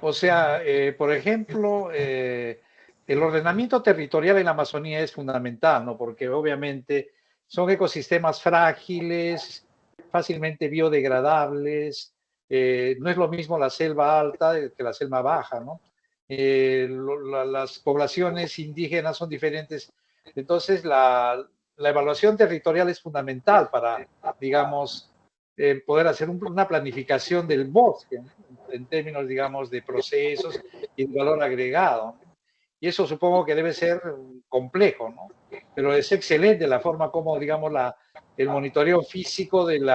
O sea, por ejemplo, el ordenamiento territorial en la Amazonía es fundamental, ¿no? Porque obviamente son ecosistemas frágiles, fácilmente biodegradables. No es lo mismo la selva alta que la selva baja, ¿no? Las poblaciones indígenas son diferentes. Entonces, la evaluación territorial es fundamental para, digamos, poder hacer una planificación del bosque, ¿no? En términos, digamos, de procesos y de valor agregado. Y eso supongo que debe ser complejo, ¿no? Pero es excelente la forma como, digamos, el monitoreo físico del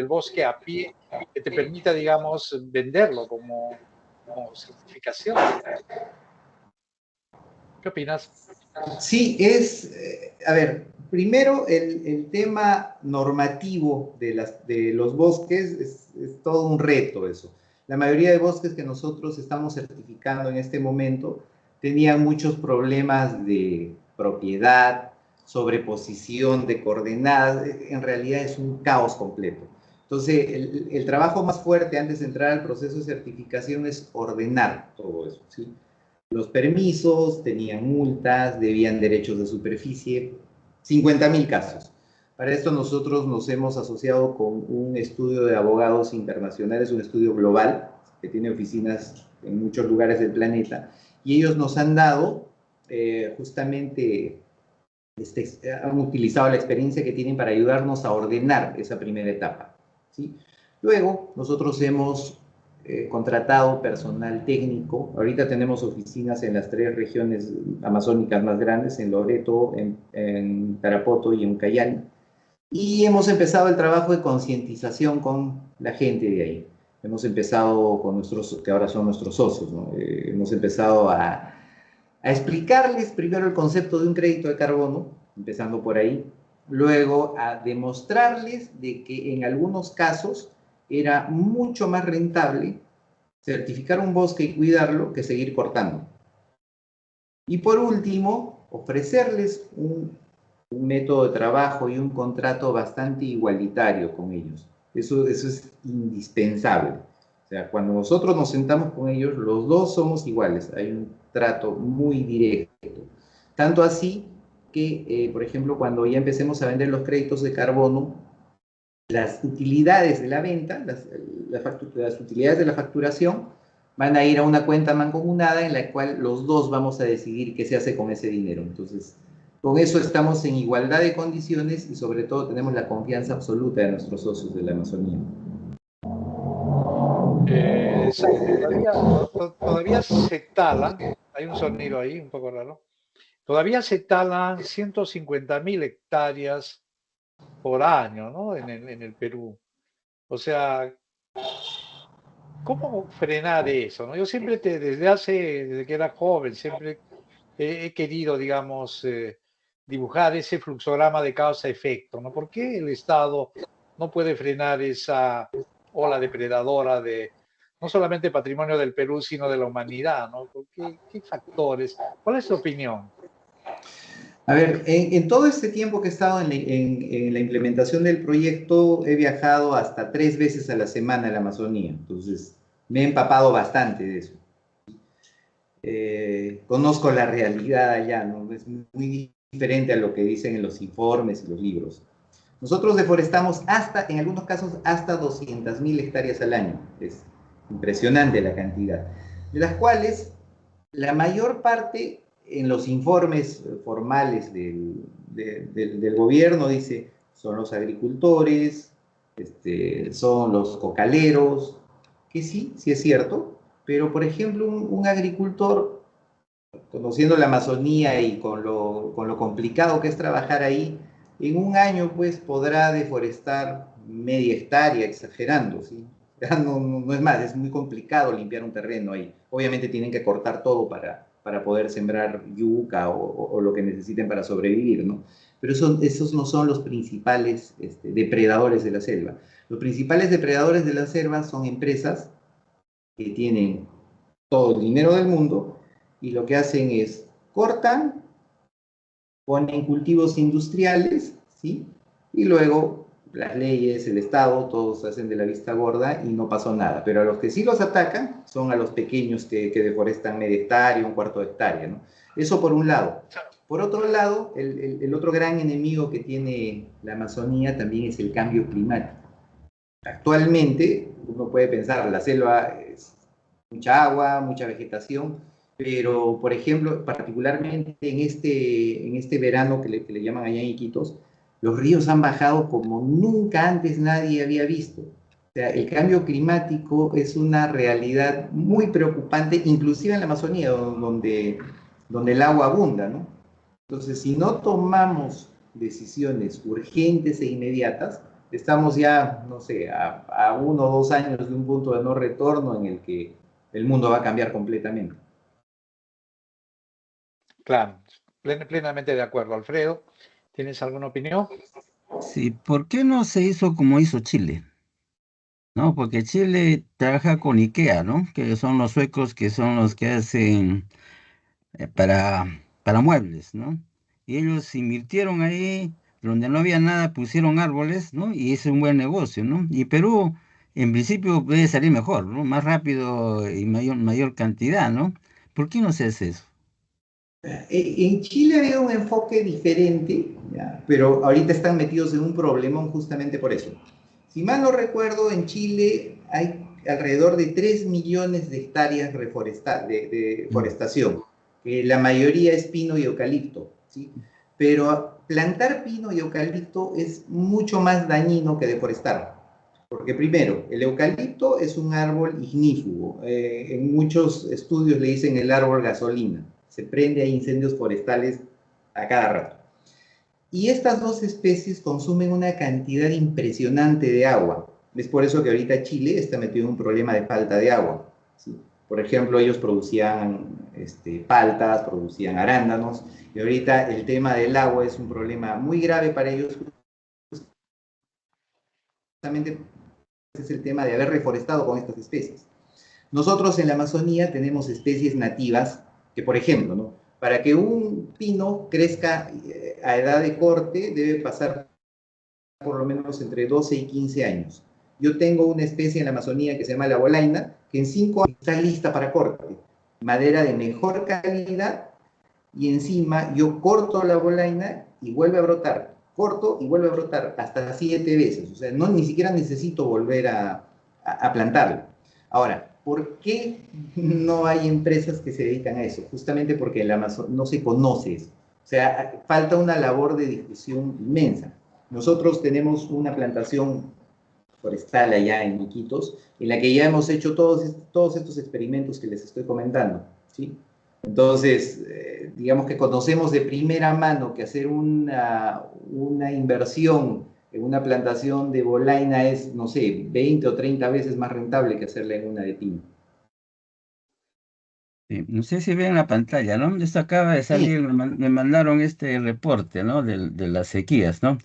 bosque a pie que te permita, digamos, venderlo como certificación. ¿Qué opinas? Sí, a ver, primero el tema normativo de los bosques es todo un reto eso. La mayoría de bosques que nosotros estamos certificando en este momento tenían muchos problemas de propiedad, sobreposición de coordenadas, en realidad es un caos completo. Entonces, el trabajo más fuerte antes de entrar al proceso de certificación es ordenar todo eso, ¿sí? Los permisos, tenían multas, debían derechos de superficie, 50.000 casos. Para esto nosotros nos hemos asociado con un estudio de abogados internacionales, un estudio global, que tiene oficinas en muchos lugares del planeta, y ellos nos han dado justamente, han utilizado la experiencia que tienen para ayudarnos a ordenar esa primera etapa, ¿sí? Luego, nosotros hemos contratado personal técnico. Ahorita tenemos oficinas en las 3 regiones amazónicas más grandes, en Loreto, en Tarapoto y en Ucayali. Y hemos empezado el trabajo de concientización con la gente de ahí. Hemos empezado con que ahora son nuestros socios, ¿no? Hemos empezado a explicarles primero el concepto de un crédito de carbono, empezando por ahí, luego a demostrarles de que en algunos casos era mucho más rentable certificar un bosque y cuidarlo que seguir cortando. Y por último, ofrecerles un método de trabajo y un contrato bastante igualitario con ellos. Eso es indispensable. O sea, cuando nosotros nos sentamos con ellos, los dos somos iguales. Hay un trato muy directo. Tanto así que, por ejemplo, cuando ya empecemos a vender los créditos de carbono, las utilidades de la venta, las utilidades de la facturación, van a ir a una cuenta mancomunada en la cual los dos vamos a decidir qué se hace con ese dinero. Entonces, con eso estamos en igualdad de condiciones y sobre todo tenemos la confianza absoluta de nuestros socios de la Amazonía. Exacto, todavía se talan, hay un sonido ahí un poco raro, todavía se talan 150.000 hectáreas por año, ¿no? En el Perú. O sea, ¿cómo frenar eso, no? Yo siempre, desde que era joven, siempre he querido, digamos, dibujar ese fluxograma de causa-efecto, ¿no? ¿Por qué el Estado no puede frenar esa ola depredadora de no solamente patrimonio del Perú, sino de la humanidad, ¿no? ¿Qué factores? ¿Cuál es tu opinión? A ver, en todo este tiempo que he estado en la implementación del proyecto, he viajado hasta 3 veces a la semana a la Amazonía. Entonces, me he empapado bastante de eso. Conozco la realidad allá, ¿no? Es muy diferente a lo que dicen en los informes y los libros. Nosotros deforestamos hasta, en algunos casos, hasta 200.000 hectáreas al año. Es impresionante la cantidad. De las cuales, la mayor parte, en los informes formales del gobierno, dice, son los agricultores, son los cocaleros, que sí, sí es cierto, pero por ejemplo, un agricultor, conociendo la Amazonía y con lo complicado que es trabajar ahí, en un año pues podrá deforestar media hectárea, exagerando, ¿sí? Ya no es más, es muy complicado limpiar un terreno ahí. Obviamente tienen que cortar todo para poder sembrar yuca o lo que necesiten para sobrevivir, ¿no? Pero esos no son los principales depredadores de la selva. Los principales depredadores de la selva son empresas que tienen todo el dinero del mundo y lo que hacen es cortan, ponen cultivos industriales, ¿sí? Y luego las leyes, el Estado, todos hacen de la vista gorda y no pasó nada. Pero a los que sí los atacan son a los pequeños que deforestan media hectárea, un cuarto de hectárea, ¿no? Eso por un lado. Por otro lado, el otro gran enemigo que tiene la Amazonía también es el cambio climático. Actualmente, uno puede pensar, la selva es mucha agua, mucha vegetación, pero, por ejemplo, particularmente en este verano que le llaman allá en Iquitos, los ríos han bajado como nunca antes nadie había visto. O sea, el cambio climático es una realidad muy preocupante, inclusive en la Amazonía, donde el agua abunda, ¿no? Entonces, si no tomamos decisiones urgentes e inmediatas, estamos ya, no sé, a 1 o 2 años de un punto de no retorno en el que el mundo va a cambiar completamente. Claro, plenamente de acuerdo. Alfredo, ¿tienes alguna opinión? Sí, ¿por qué no se hizo como hizo Chile? ¿No? Porque Chile trabaja con IKEA, ¿no? Que son los suecos que son los que hacen para muebles, ¿no? Y ellos invirtieron ahí, donde no había nada, pusieron árboles, ¿no? Y es un buen negocio, ¿no? Y Perú, en principio, puede salir mejor, ¿no? Más rápido y mayor cantidad, ¿no? ¿Por qué no se hace eso? En Chile había un enfoque diferente, ¿ya? Pero ahorita están metidos en un problemón justamente por eso. Si mal no recuerdo, en Chile hay alrededor de 3 millones de hectáreas de Mm. forestación, que la mayoría es pino y eucalipto, ¿sí? Pero plantar pino y eucalipto es mucho más dañino que deforestar. Porque primero, el eucalipto es un árbol ignífugo. En muchos estudios le dicen el árbol gasolina. Se prende a incendios forestales a cada rato. Y estas dos especies consumen una cantidad impresionante de agua. Es por eso que ahorita Chile está metido en un problema de falta de agua, ¿sí? Por ejemplo, ellos producían paltas, producían arándanos, y ahorita el tema del agua es un problema muy grave para ellos, justamente es el tema de haber reforestado con estas especies. Nosotros en la Amazonía tenemos especies nativas que, por ejemplo, ¿no? Para que un pino crezca a edad de corte debe pasar por lo menos entre 12 y 15 años. Yo tengo una especie en la Amazonía que se llama la bolaina, que en 5 años está lista para corte. Madera de mejor calidad y encima yo corto la bolaina y vuelve a brotar. Corto y vuelve a brotar hasta 7 veces. O sea, no ni siquiera necesito volver a plantarlo. Ahora, ¿por qué no hay empresas que se dedican a eso? Justamente porque el Amazon no se conoce eso. O sea, falta una labor de difusión inmensa. Nosotros tenemos una plantación forestal allá en Iquitos, en la que ya hemos hecho todos estos experimentos que les estoy comentando, ¿sí? Entonces, digamos que conocemos de primera mano que hacer una inversión una plantación de bolaina es, no sé, 20 o 30 veces más rentable que hacerla en una de pino. Sí, no sé si ven la pantalla, ¿no? Esto acaba de Sí, salir, me mandaron este reporte, ¿no? De las sequías, ¿no?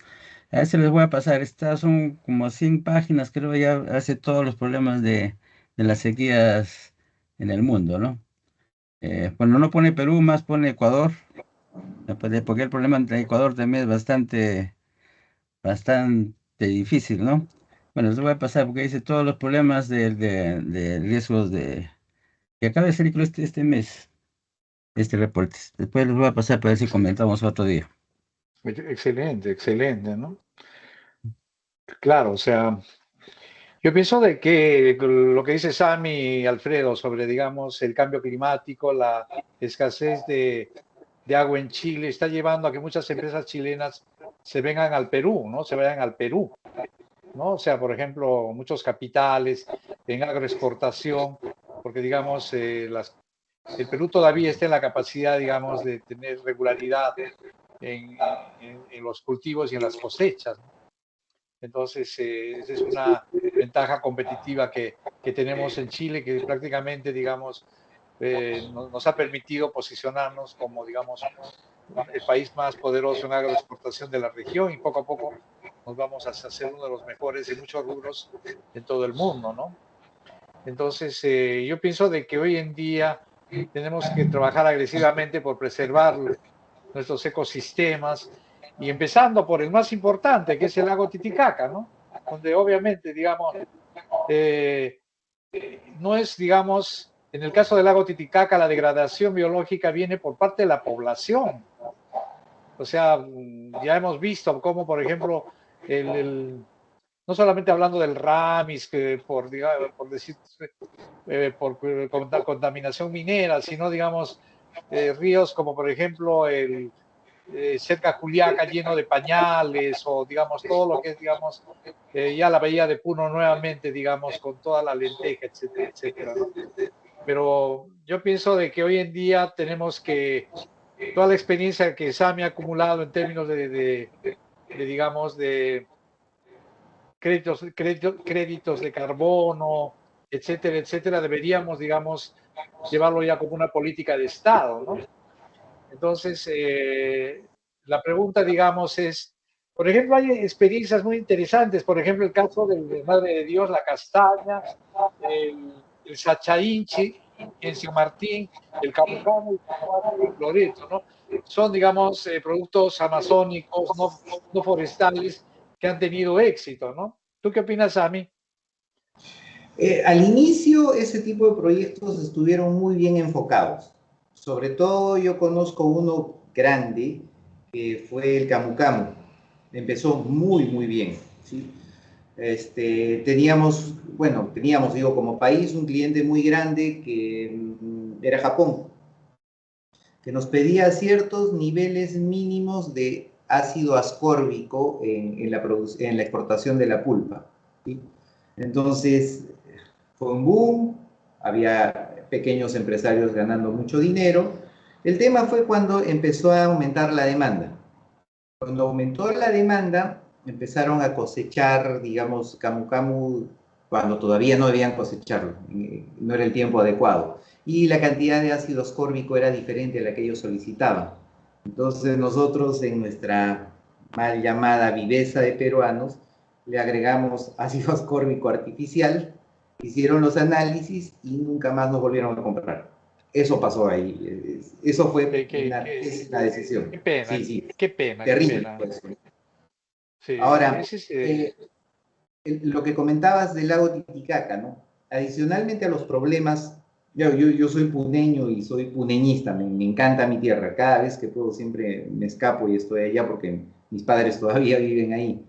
A ese les voy a pasar. Estas son como 100 páginas, creo ya hace todos los problemas de las sequías en el mundo, ¿no? Bueno, no pone Perú, más pone Ecuador, porque el problema entre Ecuador también es bastante difícil, ¿no? Bueno, les voy a pasar porque dice todos los problemas de riesgos que acaba de salir creo, este mes, este reporte. Después les voy a pasar para ver si comentamos otro día. Excelente, excelente, ¿no? Claro, o sea, yo pienso de que lo que dice Sammy y Alfredo sobre, digamos, el cambio climático, la escasez de agua en Chile, está llevando a que muchas empresas chilenas se vengan al Perú, ¿no? Se vayan al Perú, ¿no? O sea, por ejemplo, muchos capitales en agroexportación, porque, digamos, el Perú todavía está en la capacidad, digamos, de tener regularidad en los cultivos y en las cosechas, ¿no? Entonces, esa es una ventaja competitiva que tenemos en Chile, que prácticamente, digamos, nos ha permitido posicionarnos como, digamos, el país más poderoso en agroexportación de la región y poco a poco nos vamos a hacer uno de los mejores en muchos rubros en todo el mundo, ¿no? Entonces, yo pienso de que hoy en día tenemos que trabajar agresivamente por preservar nuestros ecosistemas y empezando por el más importante, que es el lago Titicaca, ¿no? Donde obviamente, digamos, eh, no es, digamos, en el caso del lago Titicaca, la degradación biológica viene por parte de la población. O sea, ya hemos visto cómo, por ejemplo, no solamente hablando del Ramis, que por decir, por contaminación minera, sino, digamos, ríos como, por ejemplo, cerca de Juliaca lleno de pañales, o, digamos, todo lo que es, digamos, ya la bahía de Puno nuevamente, digamos, con toda la lenteja, etcétera, etcétera, ¿no? Pero yo pienso de que hoy en día tenemos que toda la experiencia que Sami ha acumulado en términos digamos, de créditos de carbono, etcétera, etcétera, deberíamos, digamos, llevarlo ya como una política de Estado, ¿no? Entonces, la pregunta, digamos, es, por ejemplo, hay experiencias muy interesantes, por ejemplo, el caso de Madre de Dios, la castaña, el sachainchi en San Martín, el camu camu, el camuate y el loreto, ¿no? Son, digamos, productos amazónicos, no forestales, que han tenido éxito, ¿no? ¿Tú qué opinas, Sami? Al inicio ese tipo de proyectos estuvieron muy bien enfocados. Sobre todo yo conozco uno grande que fue el Camu Camu. Empezó muy, muy bien. ¿Sí? Teníamos, digo, como país un cliente muy grande que era Japón, que nos pedía ciertos niveles mínimos de ácido ascórbico en la exportación de la pulpa. ¿Sí? Entonces, fue un boom, había pequeños empresarios ganando mucho dinero. El tema fue cuando empezó a aumentar la demanda. Cuando aumentó la demanda, empezaron a cosechar, digamos, camu camu, cuando todavía no debían cosecharlo, no era el tiempo adecuado. Y la cantidad de ácido ascórbico era diferente a la que ellos solicitaban. Entonces nosotros, en nuestra mal llamada viveza de peruanos, le agregamos ácido ascórbico artificial, hicieron los análisis y nunca más nos volvieron a comprar. Eso pasó ahí. Eso fue una pésima decisión. Qué pena, Sí, sí, qué pena, qué terrible. pena. Pues. Sí, Ahora, ese es, lo que comentabas del lago Titicaca, ¿no? Adicionalmente a los problemas, yo soy puneño y soy puneñista, me encanta mi tierra. Cada vez que puedo siempre me escapo y estoy allá porque mis padres todavía viven ahí.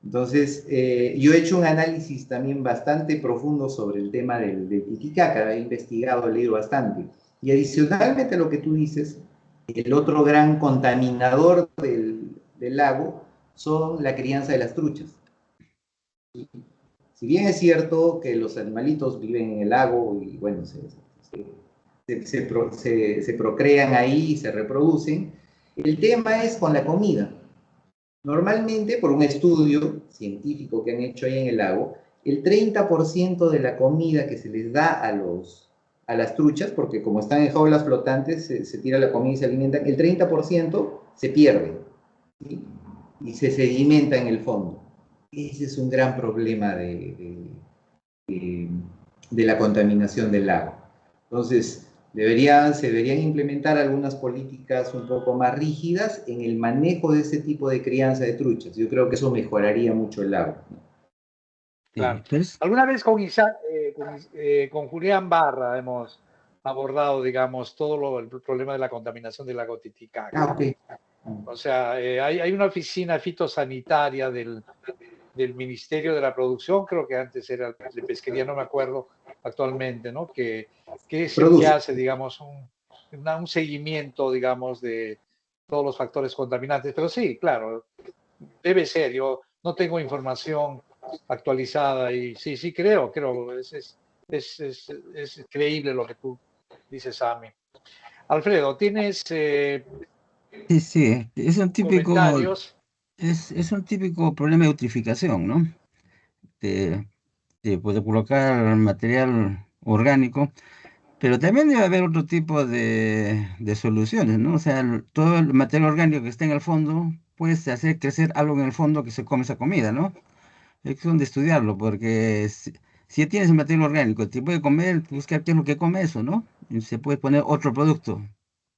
Entonces, yo he hecho un análisis también bastante profundo sobre el tema del Titicaca, he investigado, he leído bastante. Y adicionalmente a lo que tú dices, el otro gran contaminador del lago son la crianza de las truchas. Si bien es cierto que los animalitos viven en el lago y bueno, se procrean ahí y se reproducen, el tema es con la comida. Normalmente, por un estudio científico que han hecho ahí en el lago, el 30% de la comida que se les da a las truchas, porque como están en jaulas flotantes, se tira la comida y se alimentan, el 30% se pierde, ¿sí? Y se sedimenta en el fondo. Ese es un gran problema de la contaminación del lago. Entonces, se deberían implementar algunas políticas un poco más rígidas en el manejo de ese tipo de crianza de truchas. Yo creo que eso mejoraría mucho el lago, ¿no? Claro. Entonces, Alguna vez con Julián Barra hemos abordado, digamos, el problema de la contaminación del lago Titicaca, Ah, ¿no? ok. O sea, hay una oficina fitosanitaria del Ministerio de la Producción, creo que antes era de Pesquería, no me acuerdo actualmente, ¿no? Que es el que Produce. hace, digamos, un seguimiento, digamos, de todos los factores contaminantes. Pero sí, claro, debe ser. Yo no tengo información actualizada y sí, creo, es creíble lo que tú dices, Sami. Alfredo, ¿tienes sí, sí, comentarios? es un típico problema de eutrificación, ¿no? De, de colocar material orgánico. Pero también debe haber otro tipo de soluciones, ¿no? O sea, todo el material orgánico que está en el fondo puede hacer crecer algo en el fondo que se come esa comida, ¿no? Es cuestión de estudiarlo, porque si ya tienes el material orgánico, te puede comer, buscar qué es lo que come eso, ¿no? Y se puede poner otro producto.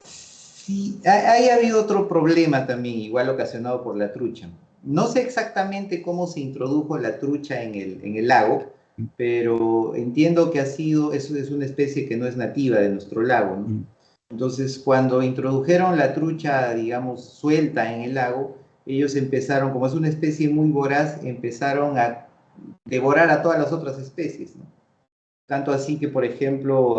Sí, ha habido otro problema también, igual ocasionado por la trucha. No sé exactamente cómo se introdujo la trucha en el lago, pero entiendo que eso es una especie que no es nativa de nuestro lago, ¿no? Mm. Entonces, cuando introdujeron la trucha, digamos, suelta en el lago, ellos empezaron, como es una especie muy voraz, empezaron a devorar a todas las otras especies, ¿no? Tanto así que, por ejemplo,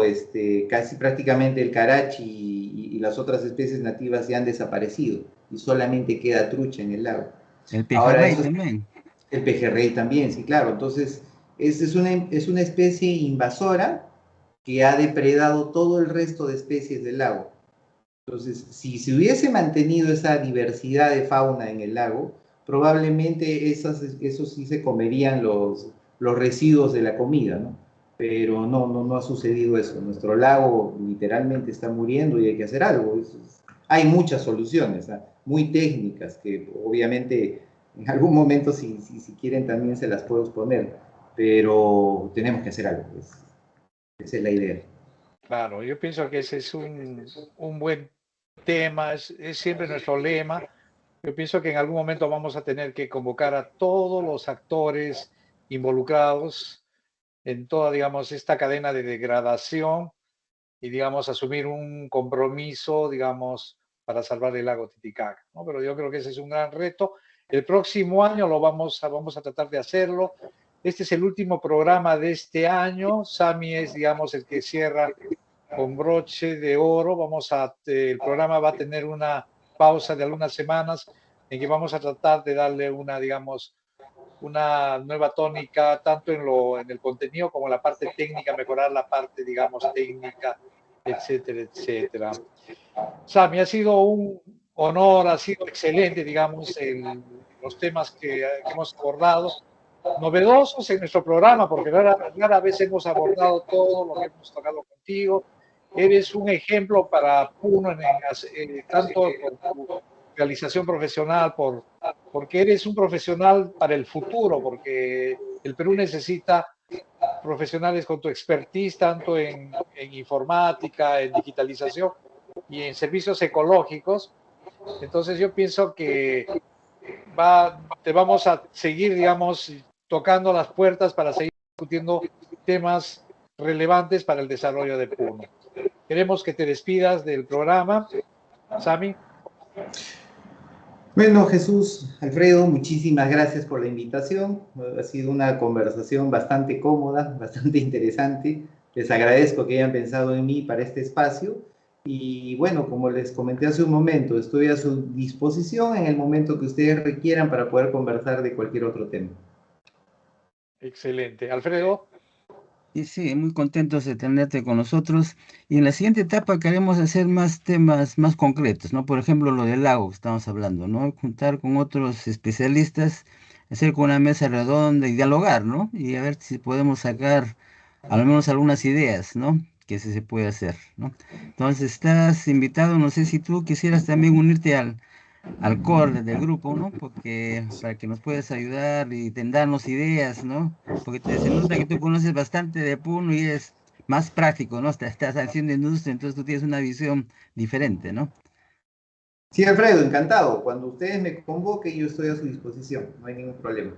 casi prácticamente el carachi y las otras especies nativas ya han desaparecido y solamente queda trucha en el lago. El Ahora, pejerrey también. el pejerrey también, sí, claro. Entonces, es una especie invasora que ha depredado todo el resto de especies del lago. Entonces, si se hubiese mantenido esa diversidad de fauna en el lago, probablemente esos sí se comerían los residuos de la comida, ¿no? Pero no ha sucedido eso. Nuestro lago literalmente está muriendo y hay que hacer algo. Hay muchas soluciones, ¿ah? Muy técnicas que obviamente en algún momento si quieren también se las puedo exponer, pero tenemos que hacer algo. Esa es la idea. Claro, yo pienso que ese es un buen tema, es siempre nuestro lema. Yo pienso que en algún momento vamos a tener que convocar a todos los actores involucrados en toda, digamos, esta cadena de degradación y, digamos, asumir un compromiso, digamos, para salvar el lago Titicaca, ¿no? Pero yo creo que ese es un gran reto. El próximo año vamos a tratar de hacerlo. Este es el último programa de este año. Sami es, digamos, el que cierra con broche de oro. El programa va a tener una pausa de algunas semanas en que vamos a tratar de darle una, digamos, una nueva tónica, tanto en el contenido como en la parte técnica, mejorar la parte, digamos, técnica, etcétera, etcétera. Sami, ha sido un honor, ha sido excelente, digamos, los temas que hemos abordado, novedosos en nuestro programa, porque rara vez hemos abordado todo lo que hemos tocado contigo. Eres un ejemplo para Puno, tanto por tu realización profesional, porque eres un profesional para el futuro, porque el Perú necesita profesionales con tu expertise, tanto en informática, en digitalización y en servicios ecológicos. Entonces yo pienso que te vamos a seguir, digamos, tocando las puertas para seguir discutiendo temas relevantes para el desarrollo de Puno. Queremos que te despidas del programa, Sami. Bueno, Jesús, Alfredo, muchísimas gracias por la invitación. Ha sido una conversación bastante cómoda, bastante interesante. Les agradezco que hayan pensado en mí para este espacio. Y bueno, como les comenté hace un momento, estoy a su disposición en el momento que ustedes requieran para poder conversar de cualquier otro tema. Excelente. Alfredo. Y sí, muy contentos de tenerte con nosotros. Y en la siguiente etapa queremos hacer más temas más concretos, ¿no? Por ejemplo, lo del lago que estamos hablando, ¿no? Juntar con otros especialistas, hacer con una mesa redonda y dialogar, ¿no? Y a ver si podemos sacar al menos algunas ideas, ¿no? Que se puede hacer, ¿no? Entonces, estás invitado, no sé si tú quisieras también unirte al core del grupo, ¿no? Porque para que nos puedas ayudar y darnos ideas, ¿no? Porque se nota que tú conoces bastante de Puno y es más práctico, ¿no? Estás haciendo industria, entonces tú tienes una visión diferente, ¿no? Sí, Alfredo, encantado. Cuando ustedes me convoquen, yo estoy a su disposición, no hay ningún problema.